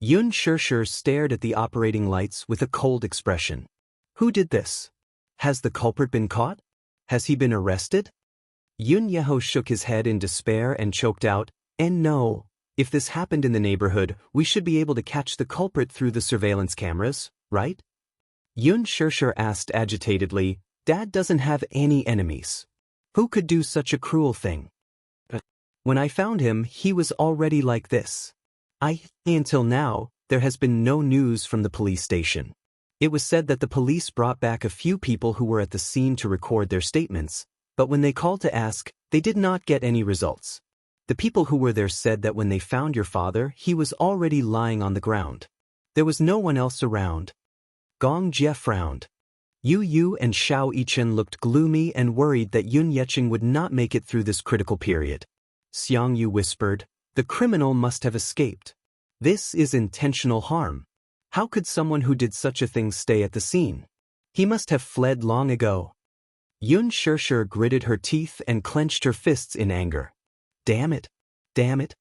Xianxia stared at the operating lights with a cold expression. Who did this? Has the culprit been caught? Has he been arrested? Yunyeho shook his head in despair and choked out, "And no, if this happened in the neighborhood, we should be able to catch the culprit through the surveillance cameras, right?" Xianxia asked agitatedly, "Dad doesn't have any enemies. Who could do such a cruel thing? When I found him, he was already like this. Until now, there has been no news from the police station. It was said that the police brought back a few people who were at the scene to record their statements, but when they called to ask, they did not get any results. The people who were there said that when they found your father, he was already lying on the ground. There was no one else around." Gong Jie frowned. Yu and Xiao Yichen looked gloomy and worried that Yun Yeqing would not make it through this critical period. Xiang Yu whispered, "The criminal must have escaped. This is intentional harm. How could someone who did such a thing stay at the scene? He must have fled long ago." Xianxia gritted her teeth and clenched her fists in anger. Damn it! Damn it!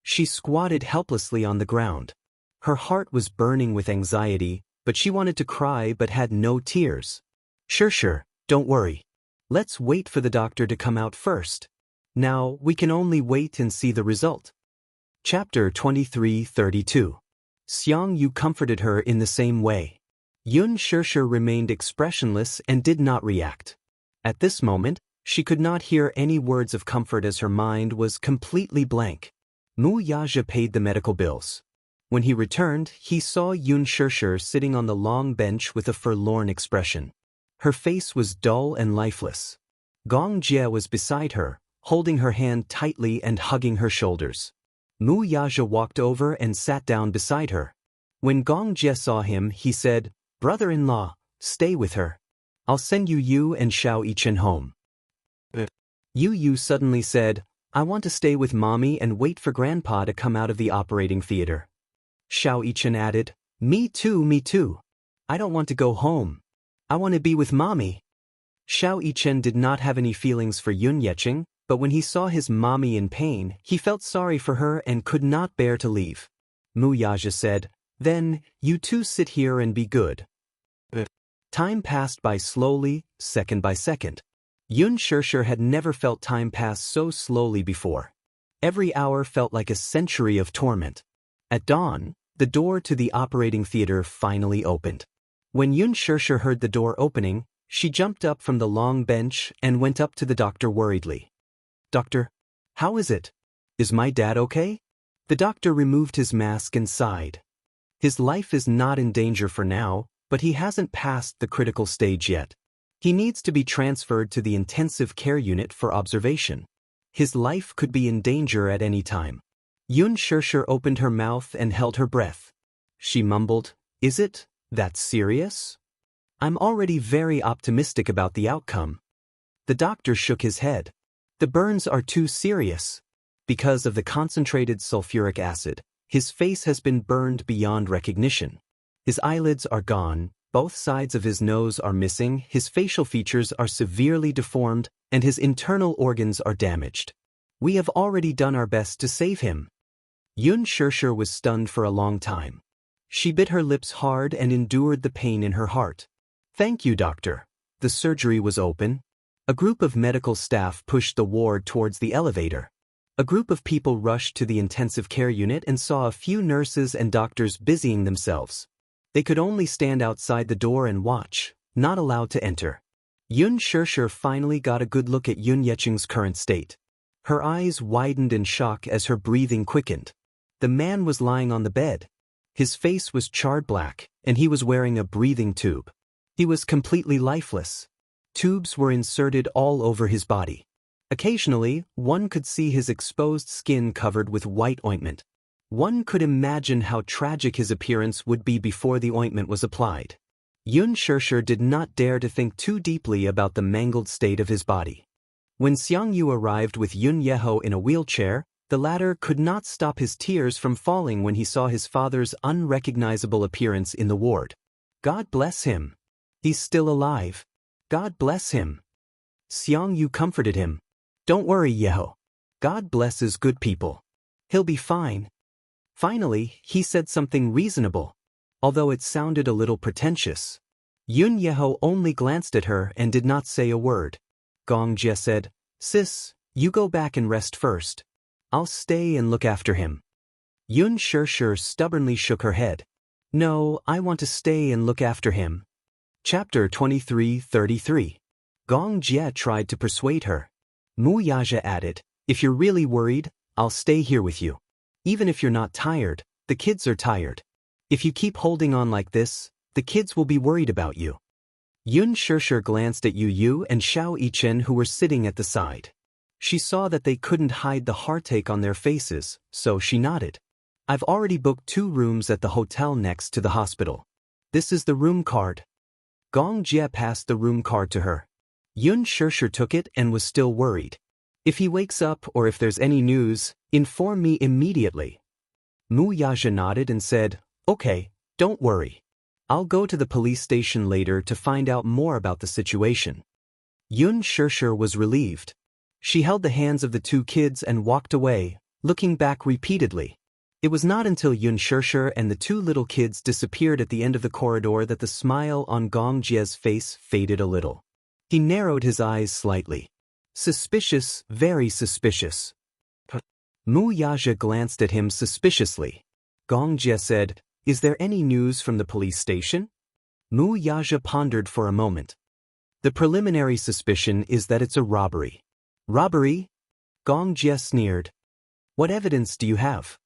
She squatted helplessly on the ground. Her heart was burning with anxiety, but she wanted to cry but had no tears. Sure, don't worry. Let's wait for the doctor to come out first. Now, we can only wait and see the result. Chapter 23:32. Xiang Yu comforted her in the same way. Xianxia remained expressionless and did not react. At this moment, she could not hear any words of comfort as her mind was completely blank. Mu Yaja paid the medical bills. When he returned, he saw Xianxia sitting on the long bench with a forlorn expression. Her face was dull and lifeless. Gong Jie was beside her, holding her hand tightly and hugging her shoulders. Mu Yaja walked over and sat down beside her. When Gong Jie saw him, he said, "Brother-in-law, stay with her. I'll send you and Xiao Yichen home." Yu suddenly said, "I want to stay with Mommy and wait for Grandpa to come out of the operating theater." Xiao Yichen added, Me too. I don't want to go home. I want to be with Mommy." Xiao Yichen did not have any feelings for Yun Yeqing, but when he saw his mommy in pain, he felt sorry for her and could not bear to leave. Mu Yaja said, "Then, you two sit here and be good." Time passed by slowly, second by second. Xianxia had never felt time pass so slowly before. Every hour felt like a century of torment. At dawn, the door to the operating theater finally opened. When Xianxia heard the door opening, she jumped up from the long bench and went up to the doctor worriedly. "Doctor, how is it? Is my dad okay?" The doctor removed his mask and sighed. "His life is not in danger for now, but he hasn't passed the critical stage yet. He needs to be transferred to the intensive care unit for observation. His life could be in danger at any time." Xianxia opened her mouth and held her breath. She mumbled, "Is it that serious? I'm already very optimistic about the outcome." The doctor shook his head. "The burns are too serious. Because of the concentrated sulfuric acid, his face has been burned beyond recognition. His eyelids are gone, both sides of his nose are missing, his facial features are severely deformed, and his internal organs are damaged. We have already done our best to save him." Xianxia was stunned for a long time. She bit her lips hard and endured the pain in her heart. "Thank you, doctor." The surgery was open. A group of medical staff pushed the ward towards the elevator. A group of people rushed to the intensive care unit and saw a few nurses and doctors busying themselves. They could only stand outside the door and watch, not allowed to enter. Xianxia finally got a good look at Yun Yeqing's current state. Her eyes widened in shock as her breathing quickened. The man was lying on the bed. His face was charred black, and he was wearing a breathing tube. He was completely lifeless. Tubes were inserted all over his body. Occasionally, one could see his exposed skin covered with white ointment. One could imagine how tragic his appearance would be before the ointment was applied. Xianxia did not dare to think too deeply about the mangled state of his body. When Xiangyu arrived with Yun Yeho in a wheelchair, the latter could not stop his tears from falling when he saw his father's unrecognizable appearance in the ward. God bless him. He's still alive. God bless him. Xiangyu comforted him. Don't worry, Yeho. God blesses good people. He'll be fine. Finally, he said something reasonable, although it sounded a little pretentious. Yun Yeho only glanced at her and did not say a word. Gong Jie said, Sis, you go back and rest first. I'll stay and look after him. Yun Xianxia stubbornly shook her head. No, I want to stay and look after him. Chapter 23:33. Gong Jie tried to persuade her. Mu Yaja added, If you're really worried, I'll stay here with you. Even if you're not tired, the kids are tired. If you keep holding on like this, the kids will be worried about you. Yun Xianxia glanced at Yu Yu and Xiao Yichen who were sitting at the side. She saw that they couldn't hide the heartache on their faces, so she nodded. I've already booked 2 rooms at the hotel next to the hospital. This is the room card. Gong Jie passed the room card to her. Yun Xianxia took it and was still worried. If he wakes up or if there's any news, inform me immediately. Mu Yaja nodded and said, Okay, don't worry. I'll go to the police station later to find out more about the situation. Yun Xianxia was relieved. She held the hands of the 2 kids and walked away, looking back repeatedly. It was not until Yun Xianxia and the 2 little kids disappeared at the end of the corridor that the smile on Gong Jie's face faded a little. He narrowed his eyes slightly. Suspicious, very suspicious. Mu Yaja glanced at him suspiciously. Gong Jie said, Is there any news from the police station? Mu Yaja pondered for a moment. The preliminary suspicion is that it's a robbery. Robbery? Gong Jie sneered. What evidence do you have?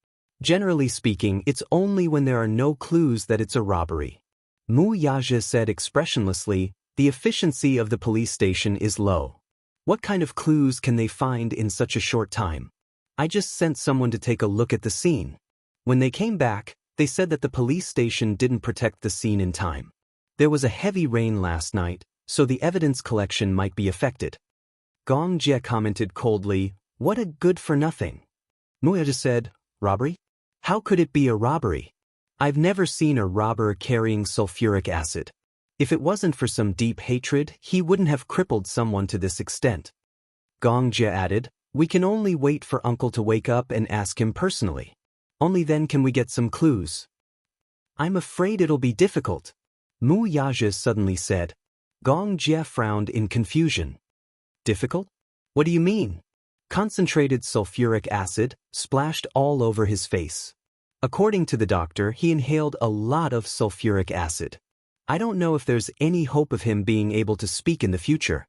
Generally speaking, it's only when there are no clues that it's a robbery. Mu Yaja said expressionlessly, The efficiency of the police station is low. What kind of clues can they find in such a short time? I just sent someone to take a look at the scene. When they came back, they said that the police station didn't protect the scene in time. There was a heavy rain last night, so the evidence collection might be affected. Gong Jie commented coldly, What a good-for-nothing. Mu Yaja said, Robbery? How could it be a robbery? I've never seen a robber carrying sulfuric acid. If it wasn't for some deep hatred, he wouldn't have crippled someone to this extent. Gong Jie added, We can only wait for Uncle to wake up and ask him personally. Only then can we get some clues. I'm afraid it'll be difficult. Mu Yaja suddenly said. Gong Jie frowned in confusion. Difficult? What do you mean? Concentrated sulfuric acid splashed all over his face. According to the doctor, he inhaled a lot of sulfuric acid. I don't know if there's any hope of him being able to speak in the future.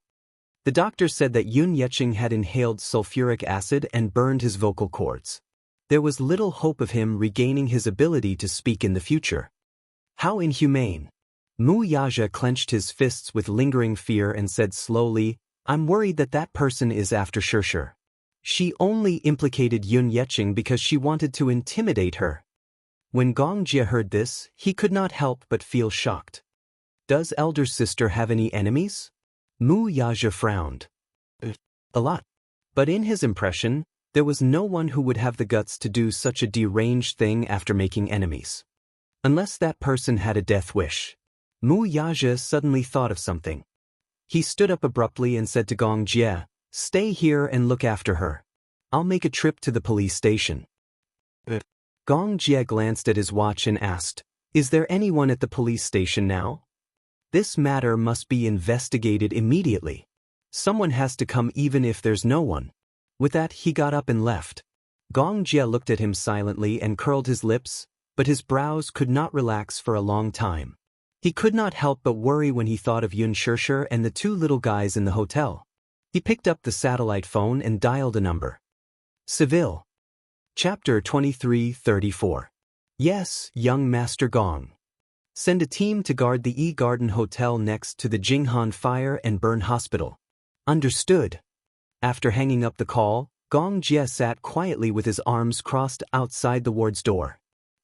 The doctor said that Yun Yeqing had inhaled sulfuric acid and burned his vocal cords. There was little hope of him regaining his ability to speak in the future. How inhumane. Mu Yaja clenched his fists with lingering fear and said slowly, I'm worried that that person is after Xianxia. She only implicated Yun Yeqing because she wanted to intimidate her. When Gong Jie heard this, he could not help but feel shocked. Does elder sister have any enemies? Mu Yaja frowned. A lot. But in his impression, there was no one who would have the guts to do such a deranged thing after making enemies. Unless that person had a death wish. Mu Yaja suddenly thought of something. He stood up abruptly and said to Gong Jie, Stay here and look after her. I'll make a trip to the police station. Gong Jie glanced at his watch and asked, Is there anyone at the police station now? This matter must be investigated immediately. Someone has to come even if there's no one. With that, he got up and left. Gong Jie looked at him silently and curled his lips, but his brows could not relax for a long time. He could not help but worry when he thought of Yun Xianxia and the 2 little guys in the hotel. He picked up the satellite phone and dialed a number. Seville. Chapter 23:34. Yes, young Master Gong. Send a team to guard the E-Garden Hotel next to the Jinghan Fire and Burn Hospital. Understood. After hanging up the call, Gong Jie sat quietly with his arms crossed outside the ward's door.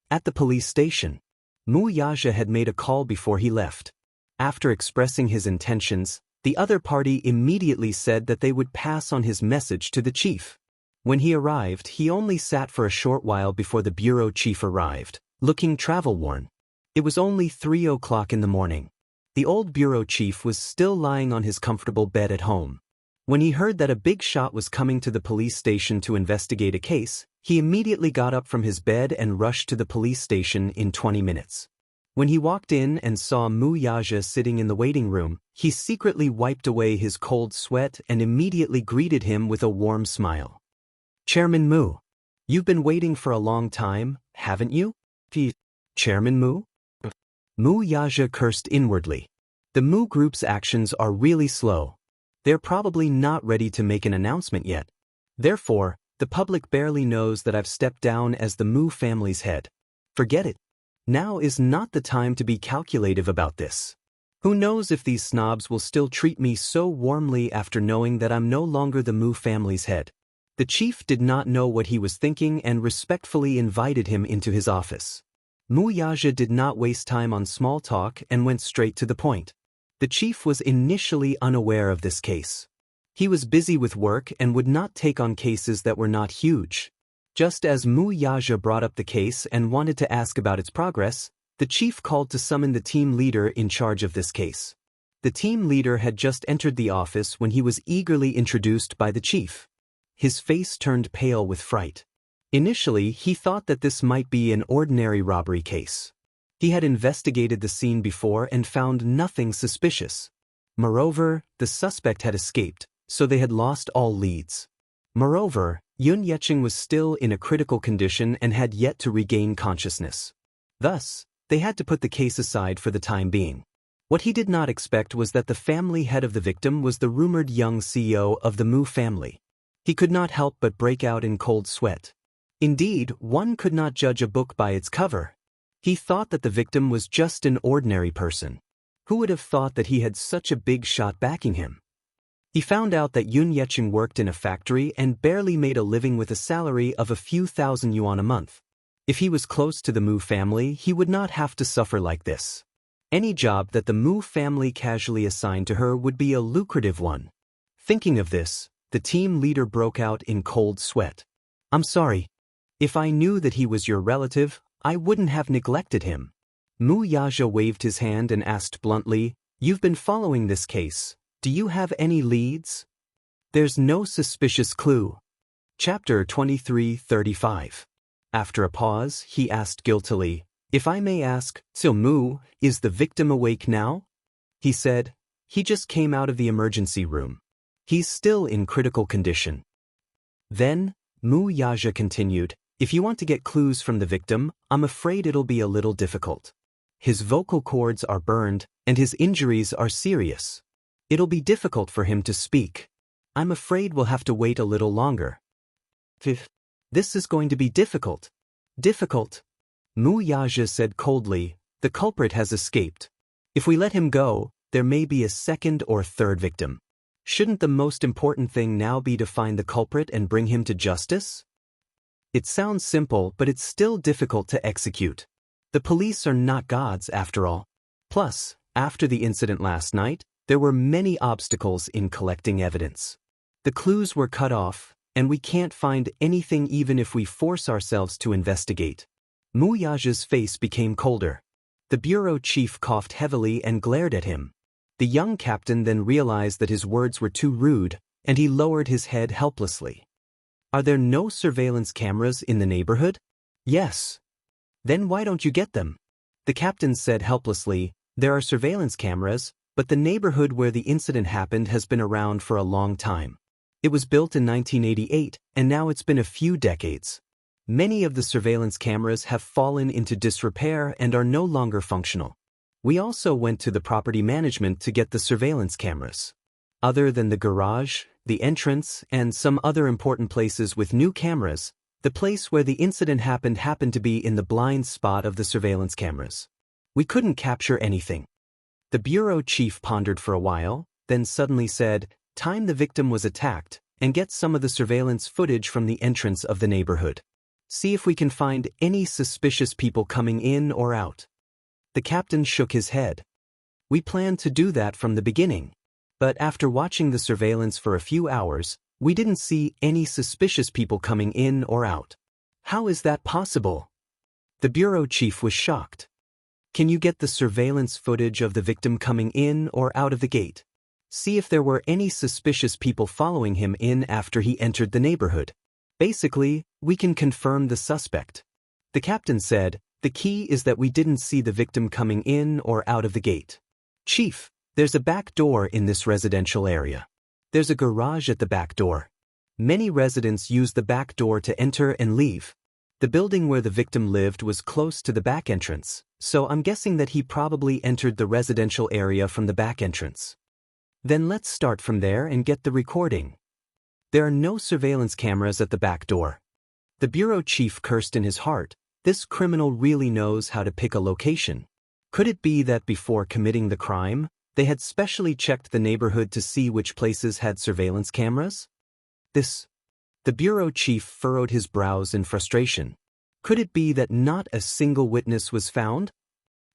At the police station, Mu Yaja had made a call before he left. After expressing his intentions, The other party immediately said that they would pass on his message to the chief. When he arrived, he only sat for a short while before the bureau chief arrived, looking travel-worn. It was only 3 o'clock in the morning. The old bureau chief was still lying on his comfortable bed at home. When he heard that a big shot was coming to the police station to investigate a case, he immediately got up from his bed and rushed to the police station in 20 minutes. When he walked in and saw Mu Yaja sitting in the waiting room, he secretly wiped away his cold sweat and immediately greeted him with a warm smile. "Chairman Mu, you've been waiting for a long time, haven't you?" "Chairman Mu?" Mu Yaja cursed inwardly. The Mu Group's actions are really slow. They're probably not ready to make an announcement yet. Therefore, the public barely knows that I've stepped down as the Mu family's head. Forget it. Now is not the time to be calculative about this. Who knows if these snobs will still treat me so warmly after knowing that I'm no longer the Mu family's head. The chief did not know what he was thinking and respectfully invited him into his office. Mu Yaja did not waste time on small talk and went straight to the point. The chief was initially unaware of this case. He was busy with work and would not take on cases that were not huge. Just as Mu Yaja brought up the case and wanted to ask about its progress, the chief called to summon the team leader in charge of this case. The team leader had just entered the office when he was eagerly introduced by the chief. His face turned pale with fright. Initially, he thought that this might be an ordinary robbery case. He had investigated the scene before and found nothing suspicious. Moreover, the suspect had escaped, so they had lost all leads. Moreover, Yun Yecheng was still in a critical condition and had yet to regain consciousness. Thus, they had to put the case aside for the time being. What he did not expect was that the family head of the victim was the rumored young CEO of the Mu family. He could not help but break out in cold sweat. Indeed, one could not judge a book by its cover. He thought that the victim was just an ordinary person. Who would have thought that he had such a big shot backing him? He found out that Yun Yecheng worked in a factory and barely made a living with a salary of a few thousand yuan a month. If he was close to the Mu family, he would not have to suffer like this. Any job that the Mu family casually assigned to her would be a lucrative one. Thinking of this, the team leader broke out in cold sweat. "I'm sorry. If I knew that he was your relative, I wouldn't have neglected him." Mu Yaja waved his hand and asked bluntly, "You've been following this case. Do you have any leads?" "There's no suspicious clue." Chapter 23:35. After a pause, he asked guiltily, "If I may ask, so Mu, is the victim awake now?" He said, "He just came out of the emergency room. He's still in critical condition." Then, Mu Yaja continued, "If you want to get clues from the victim, I'm afraid it'll be a little difficult. His vocal cords are burned, and his injuries are serious. It'll be difficult for him to speak. I'm afraid we'll have to wait a little longer." "This is going to be difficult." "Difficult?" Mu Yaja said coldly, "The culprit has escaped. If we let him go, there may be a second or third victim. Shouldn't the most important thing now be to find the culprit and bring him to justice?" It sounds simple, but it's still difficult to execute. The police are not gods, after all. Plus, after the incident last night, there were many obstacles in collecting evidence. The clues were cut off, and we can't find anything even if we force ourselves to investigate. Mu Yaja's face became colder. The bureau chief coughed heavily and glared at him. The young captain then realized that his words were too rude, and he lowered his head helplessly. "Are there no surveillance cameras in the neighborhood?" "Yes." "Then why don't you get them?" The captain said helplessly, "There are surveillance cameras, but the neighborhood where the incident happened has been around for a long time. It was built in 1988, and now it's been a few decades. Many of the surveillance cameras have fallen into disrepair and are no longer functional. We also went to the property management to get the surveillance cameras. Other than the garage, the entrance, and some other important places with new cameras, the place where the incident happened to be in the blind spot of the surveillance cameras. We couldn't capture anything." The bureau chief pondered for a while, then suddenly said, "Time the victim was attacked, and get some of the surveillance footage from the entrance of the neighborhood. See if we can find any suspicious people coming in or out." The captain shook his head. "We planned to do that from the beginning. But after watching the surveillance for a few hours, we didn't see any suspicious people coming in or out. How is that possible? The bureau chief was shocked. Can you get the surveillance footage of the victim coming in or out of the gate? See if there were any suspicious people following him in after he entered the neighborhood. Basically, we can confirm the suspect. The captain said, the key is that we didn't see the victim coming in or out of the gate. Chief, there's a back door in this residential area. There's a garage at the back door. Many residents use the back door to enter and leave. The building where the victim lived was close to the back entrance, so I'm guessing that he probably entered the residential area from the back entrance. Then let's start from there and get the recording. There are no surveillance cameras at the back door. The bureau chief cursed in his heart. This criminal really knows how to pick a location. Could it be that before committing the crime, they had specially checked the neighborhood to see which places had surveillance cameras? The bureau chief furrowed his brows in frustration. Could it be that not a single witness was found?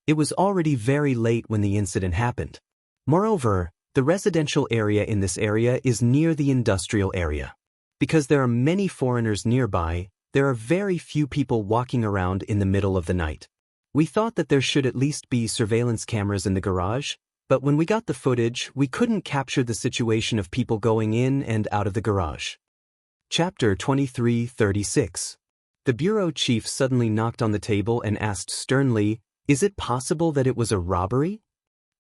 It was already very late when the incident happened. Moreover, the residential area in this area is near the industrial area. Because there are many foreigners nearby, there are very few people walking around in the middle of the night. We thought that there should at least be surveillance cameras in the garage, but when we got the footage, we couldn't capture the situation of people going in and out of the garage. Chapter 23:36. The bureau chief suddenly knocked on the table and asked sternly, "Is it possible that it was a robbery?"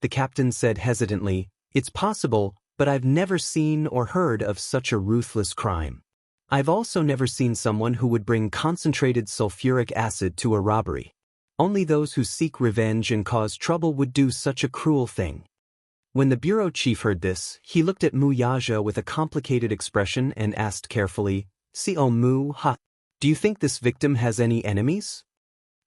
The captain said hesitantly, "It's possible, but I've never seen or heard of such a ruthless crime. I've also never seen someone who would bring concentrated sulfuric acid to a robbery. Only those who seek revenge and cause trouble would do such a cruel thing." When the bureau chief heard this, he looked at Mu Yaja with a complicated expression and asked carefully, "Si-o Mu ha, do you think this victim has any enemies?"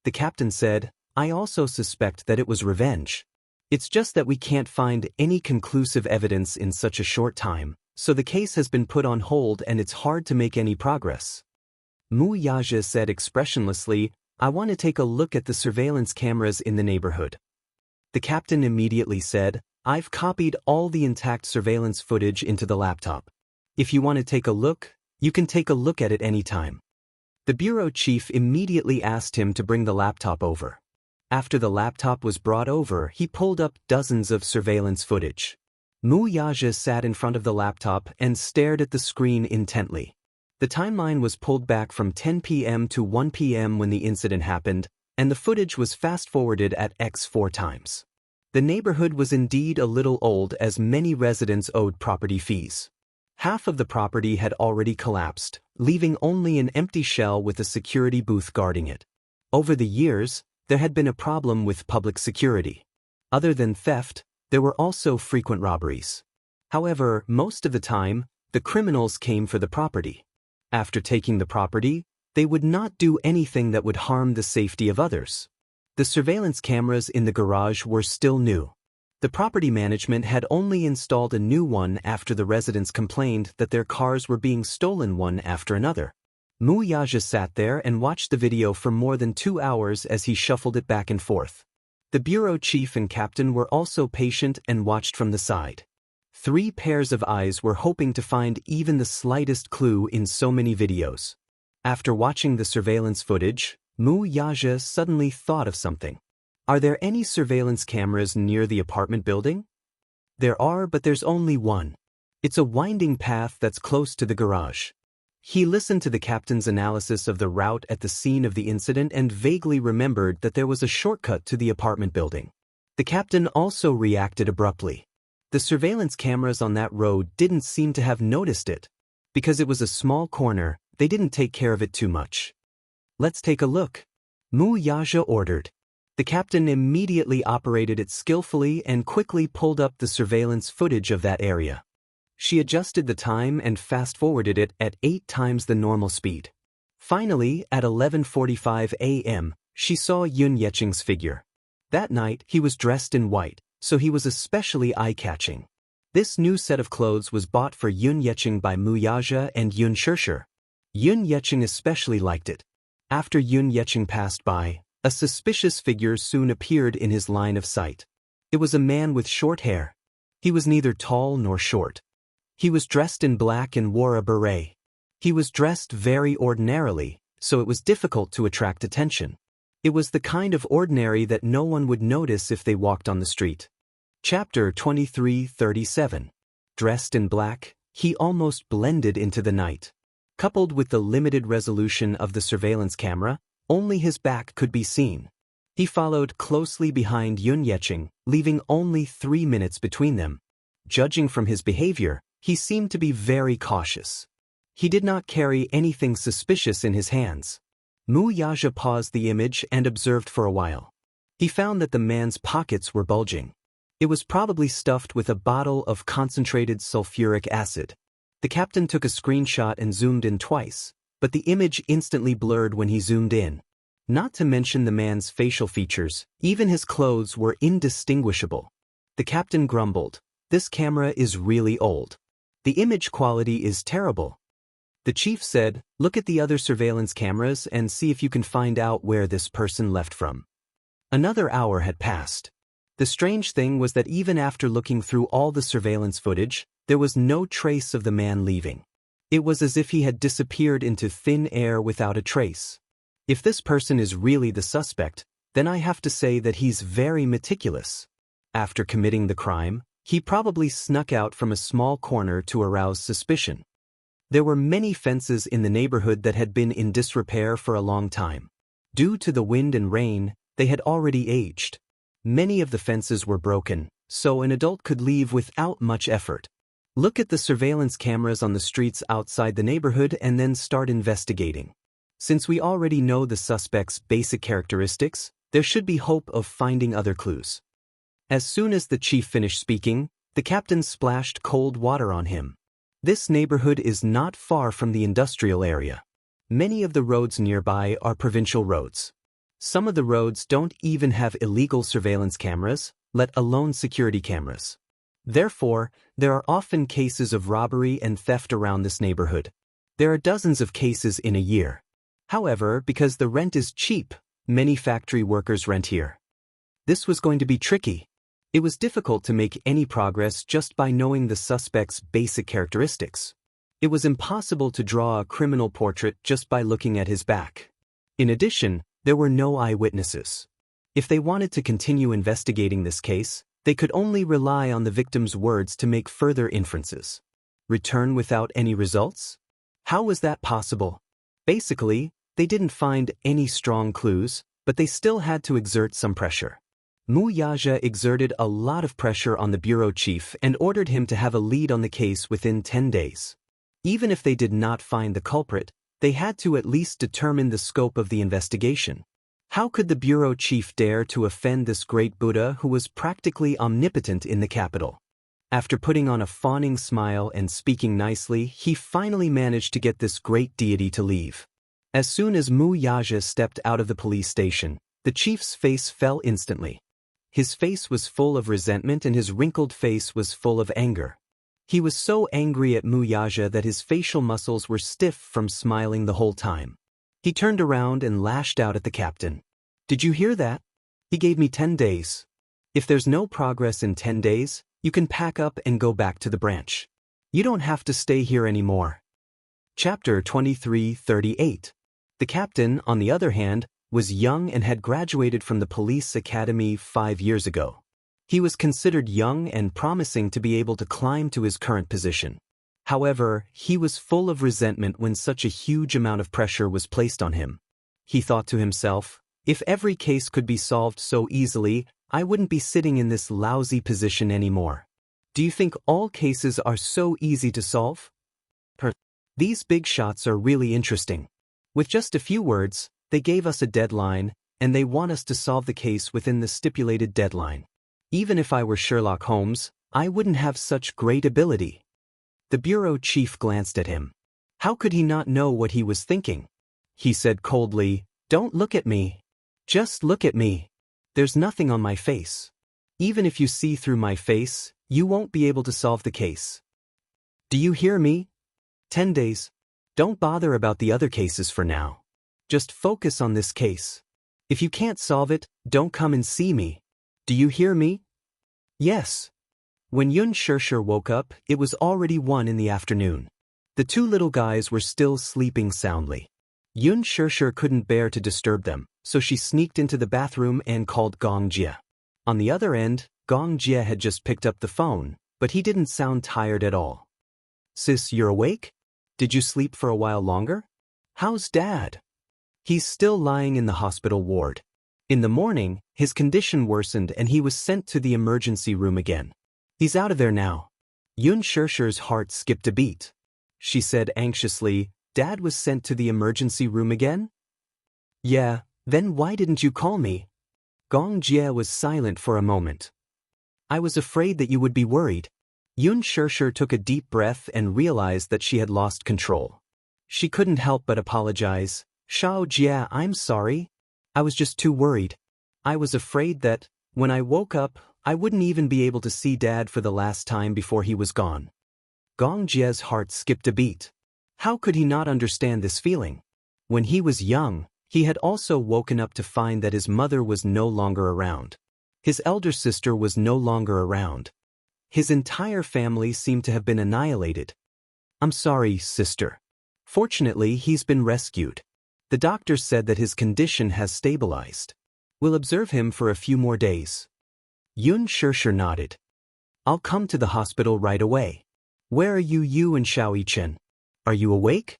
The captain said, "I also suspect that it was revenge. It's just that we can't find any conclusive evidence in such a short time, so the case has been put on hold and it's hard to make any progress." Mu Yaja said expressionlessly, "I want to take a look at the surveillance cameras in the neighborhood." The captain immediately said, "I've copied all the intact surveillance footage into the laptop. If you want to take a look, you can take a look at it anytime." The bureau chief immediately asked him to bring the laptop over. After the laptop was brought over, he pulled up dozens of surveillance footage. Mu Yaja sat in front of the laptop and stared at the screen intently. The timeline was pulled back from 10 p.m. to 1 p.m. when the incident happened, and the footage was fast-forwarded at x 4 times. The neighborhood was indeed a little old as many residents owed property fees. Half of the property had already collapsed, leaving only an empty shell with a security booth guarding it. Over the years, there had been a problem with public security. Other than theft, there were also frequent robberies. However, most of the time, the criminals came for the property. After taking the property, they would not do anything that would harm the safety of others. The surveillance cameras in the garage were still new. The property management had only installed a new one after the residents complained that their cars were being stolen one after another. Mu Yaja sat there and watched the video for more than 2 hours as he shuffled it back and forth. The bureau chief and captain were also patient and watched from the side. 3 pairs of eyes were hoping to find even the slightest clue in so many videos. After watching the surveillance footage, Mu Yaja suddenly thought of something. Are there any surveillance cameras near the apartment building? There are, but there's only one. It's a winding path that's close to the garage. He listened to the captain's analysis of the route at the scene of the incident and vaguely remembered that there was a shortcut to the apartment building. The captain also reacted abruptly. The surveillance cameras on that road didn't seem to have noticed it. Because it was a small corner, they didn't take care of it too much. "Let's take a look," Mu Yaja ordered. The captain immediately operated it skillfully and quickly pulled up the surveillance footage of that area. She adjusted the time and fast-forwarded it at 8 times the normal speed. Finally, at 11:45 a.m., she saw Yun Yeching's figure. That night, he was dressed in white, so he was especially eye-catching. This new set of clothes was bought for Yun Yeching by Mu Yaja and Yun Shishir. Yun Yeching especially liked it. After Yun Yeching passed by, a suspicious figure soon appeared in his line of sight. It was a man with short hair. He was neither tall nor short. He was dressed in black and wore a beret. He was dressed very ordinarily, so it was difficult to attract attention. It was the kind of ordinary that no one would notice if they walked on the street. Chapter 23:37. Dressed in black, he almost blended into the night. Coupled with the limited resolution of the surveillance camera, only his back could be seen. He followed closely behind Yun Yecheng, leaving only 3 minutes between them. Judging from his behavior, he seemed to be very cautious. He did not carry anything suspicious in his hands. Mu Yaja paused the image and observed for a while. He found that the man's pockets were bulging. It was probably stuffed with a bottle of concentrated sulfuric acid. The captain took a screenshot and zoomed in twice, but the image instantly blurred when he zoomed in. Not to mention the man's facial features, even his clothes were indistinguishable. The captain grumbled, "This camera is really old. The image quality is terrible." The chief said, "Look at the other surveillance cameras and see if you can find out where this person left from." Another hour had passed. The strange thing was that even after looking through all the surveillance footage, there was no trace of the man leaving. It was as if he had disappeared into thin air without a trace. If this person is really the suspect, then I have to say that he's very meticulous. After committing the crime, he probably snuck out from a small corner to arouse suspicion. There were many fences in the neighborhood that had been in disrepair for a long time. Due to the wind and rain, they had already aged. Many of the fences were broken, so an adult could leave without much effort. Look at the surveillance cameras on the streets outside the neighborhood and then start investigating. Since we already know the suspect's basic characteristics, there should be hope of finding other clues. As soon as the chief finished speaking, the captain splashed cold water on him. This neighborhood is not far from the industrial area. Many of the roads nearby are provincial roads. Some of the roads don't even have illegal surveillance cameras, let alone security cameras. Therefore, there are often cases of robbery and theft around this neighborhood. There are dozens of cases in a year. However, because the rent is cheap, many factory workers rent here. This was going to be tricky. It was difficult to make any progress just by knowing the suspect's basic characteristics. It was impossible to draw a criminal portrait just by looking at his back. In addition, there were no eyewitnesses. If they wanted to continue investigating this case, they could only rely on the victim's words to make further inferences. Return without any results? How was that possible? Basically, they didn't find any strong clues, but they still had to exert some pressure. Mu Yaja exerted a lot of pressure on the bureau chief and ordered him to have a lead on the case within 10 days. Even if they did not find the culprit, they had to at least determine the scope of the investigation. How could the bureau chief dare to offend this great Buddha who was practically omnipotent in the capital? After putting on a fawning smile and speaking nicely, he finally managed to get this great deity to leave. As soon as Mu Yaja stepped out of the police station, the chief's face fell instantly. His face was full of resentment and his wrinkled face was full of anger. He was so angry at Mu Yaja that his facial muscles were stiff from smiling the whole time. He turned around and lashed out at the captain. "Did you hear that? He gave me 10 days. If there's no progress in 10 days, you can pack up and go back to the branch. You don't have to stay here anymore." Chapter 23:38. The captain, on the other hand, was young and had graduated from the police academy 5 years ago. He was considered young and promising to be able to climb to his current position. However, he was full of resentment when such a huge amount of pressure was placed on him. He thought to himself, "If every case could be solved so easily, I wouldn't be sitting in this lousy position anymore. Do you think all cases are so easy to solve? These big shots are really interesting. With just a few words, they gave us a deadline, and they want us to solve the case within the stipulated deadline. Even if I were Sherlock Holmes, I wouldn't have such great ability." The bureau chief glanced at him. How could he not know what he was thinking? He said coldly, "Don't look at me. Just look at me. There's nothing on my face. Even if you see through my face, you won't be able to solve the case. Do you hear me? 10 days. Don't bother about the other cases for now. Just focus on this case. If you can't solve it, don't come and see me. Do you hear me?" "Yes." When Yun Shirshir woke up, it was already 1 in the afternoon. The two little guys were still sleeping soundly. Yun Shirshir couldn't bear to disturb them, so she sneaked into the bathroom and called Gong Jie. On the other end, Gong Jie had just picked up the phone, but he didn't sound tired at all. "Sis, you're awake? Did you sleep for a while longer? How's Dad?" "He's still lying in the hospital ward. In the morning, his condition worsened and he was sent to the emergency room again. He's out of there now." Yun Shirshir's heart skipped a beat. She said anxiously, "Dad was sent to the emergency room again?" "Yeah, then why didn't you call me?" Gong Jie was silent for a moment. "I was afraid that you would be worried." Yun Shirshir took a deep breath and realized that she had lost control. She couldn't help but apologize. "Shao Jie, I'm sorry. I was just too worried. I was afraid that, when I woke up, I wouldn't even be able to see Dad for the last time before he was gone." Gong Jie's heart skipped a beat. How could he not understand this feeling? When he was young, he had also woken up to find that his mother was no longer around. His elder sister was no longer around. His entire family seemed to have been annihilated. "I'm sorry, sister. Fortunately, he's been rescued. The doctor said that his condition has stabilized. We'll observe him for a few more days." Yun Shirshir nodded. "I'll come to the hospital right away. Where are you and Xiao Yichen? Are you awake?"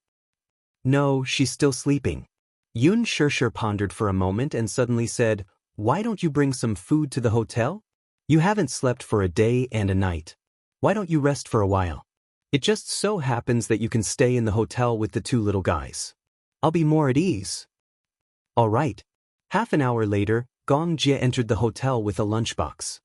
"No, she's still sleeping." Yun Shirshir pondered for a moment and suddenly said, "Why don't you bring some food to the hotel? You haven't slept for a day and a night. Why don't you rest for a while? It just so happens that you can stay in the hotel with the two little guys. I'll be more at ease." "All right." Half an hour later, Gong Jie entered the hotel with a lunchbox.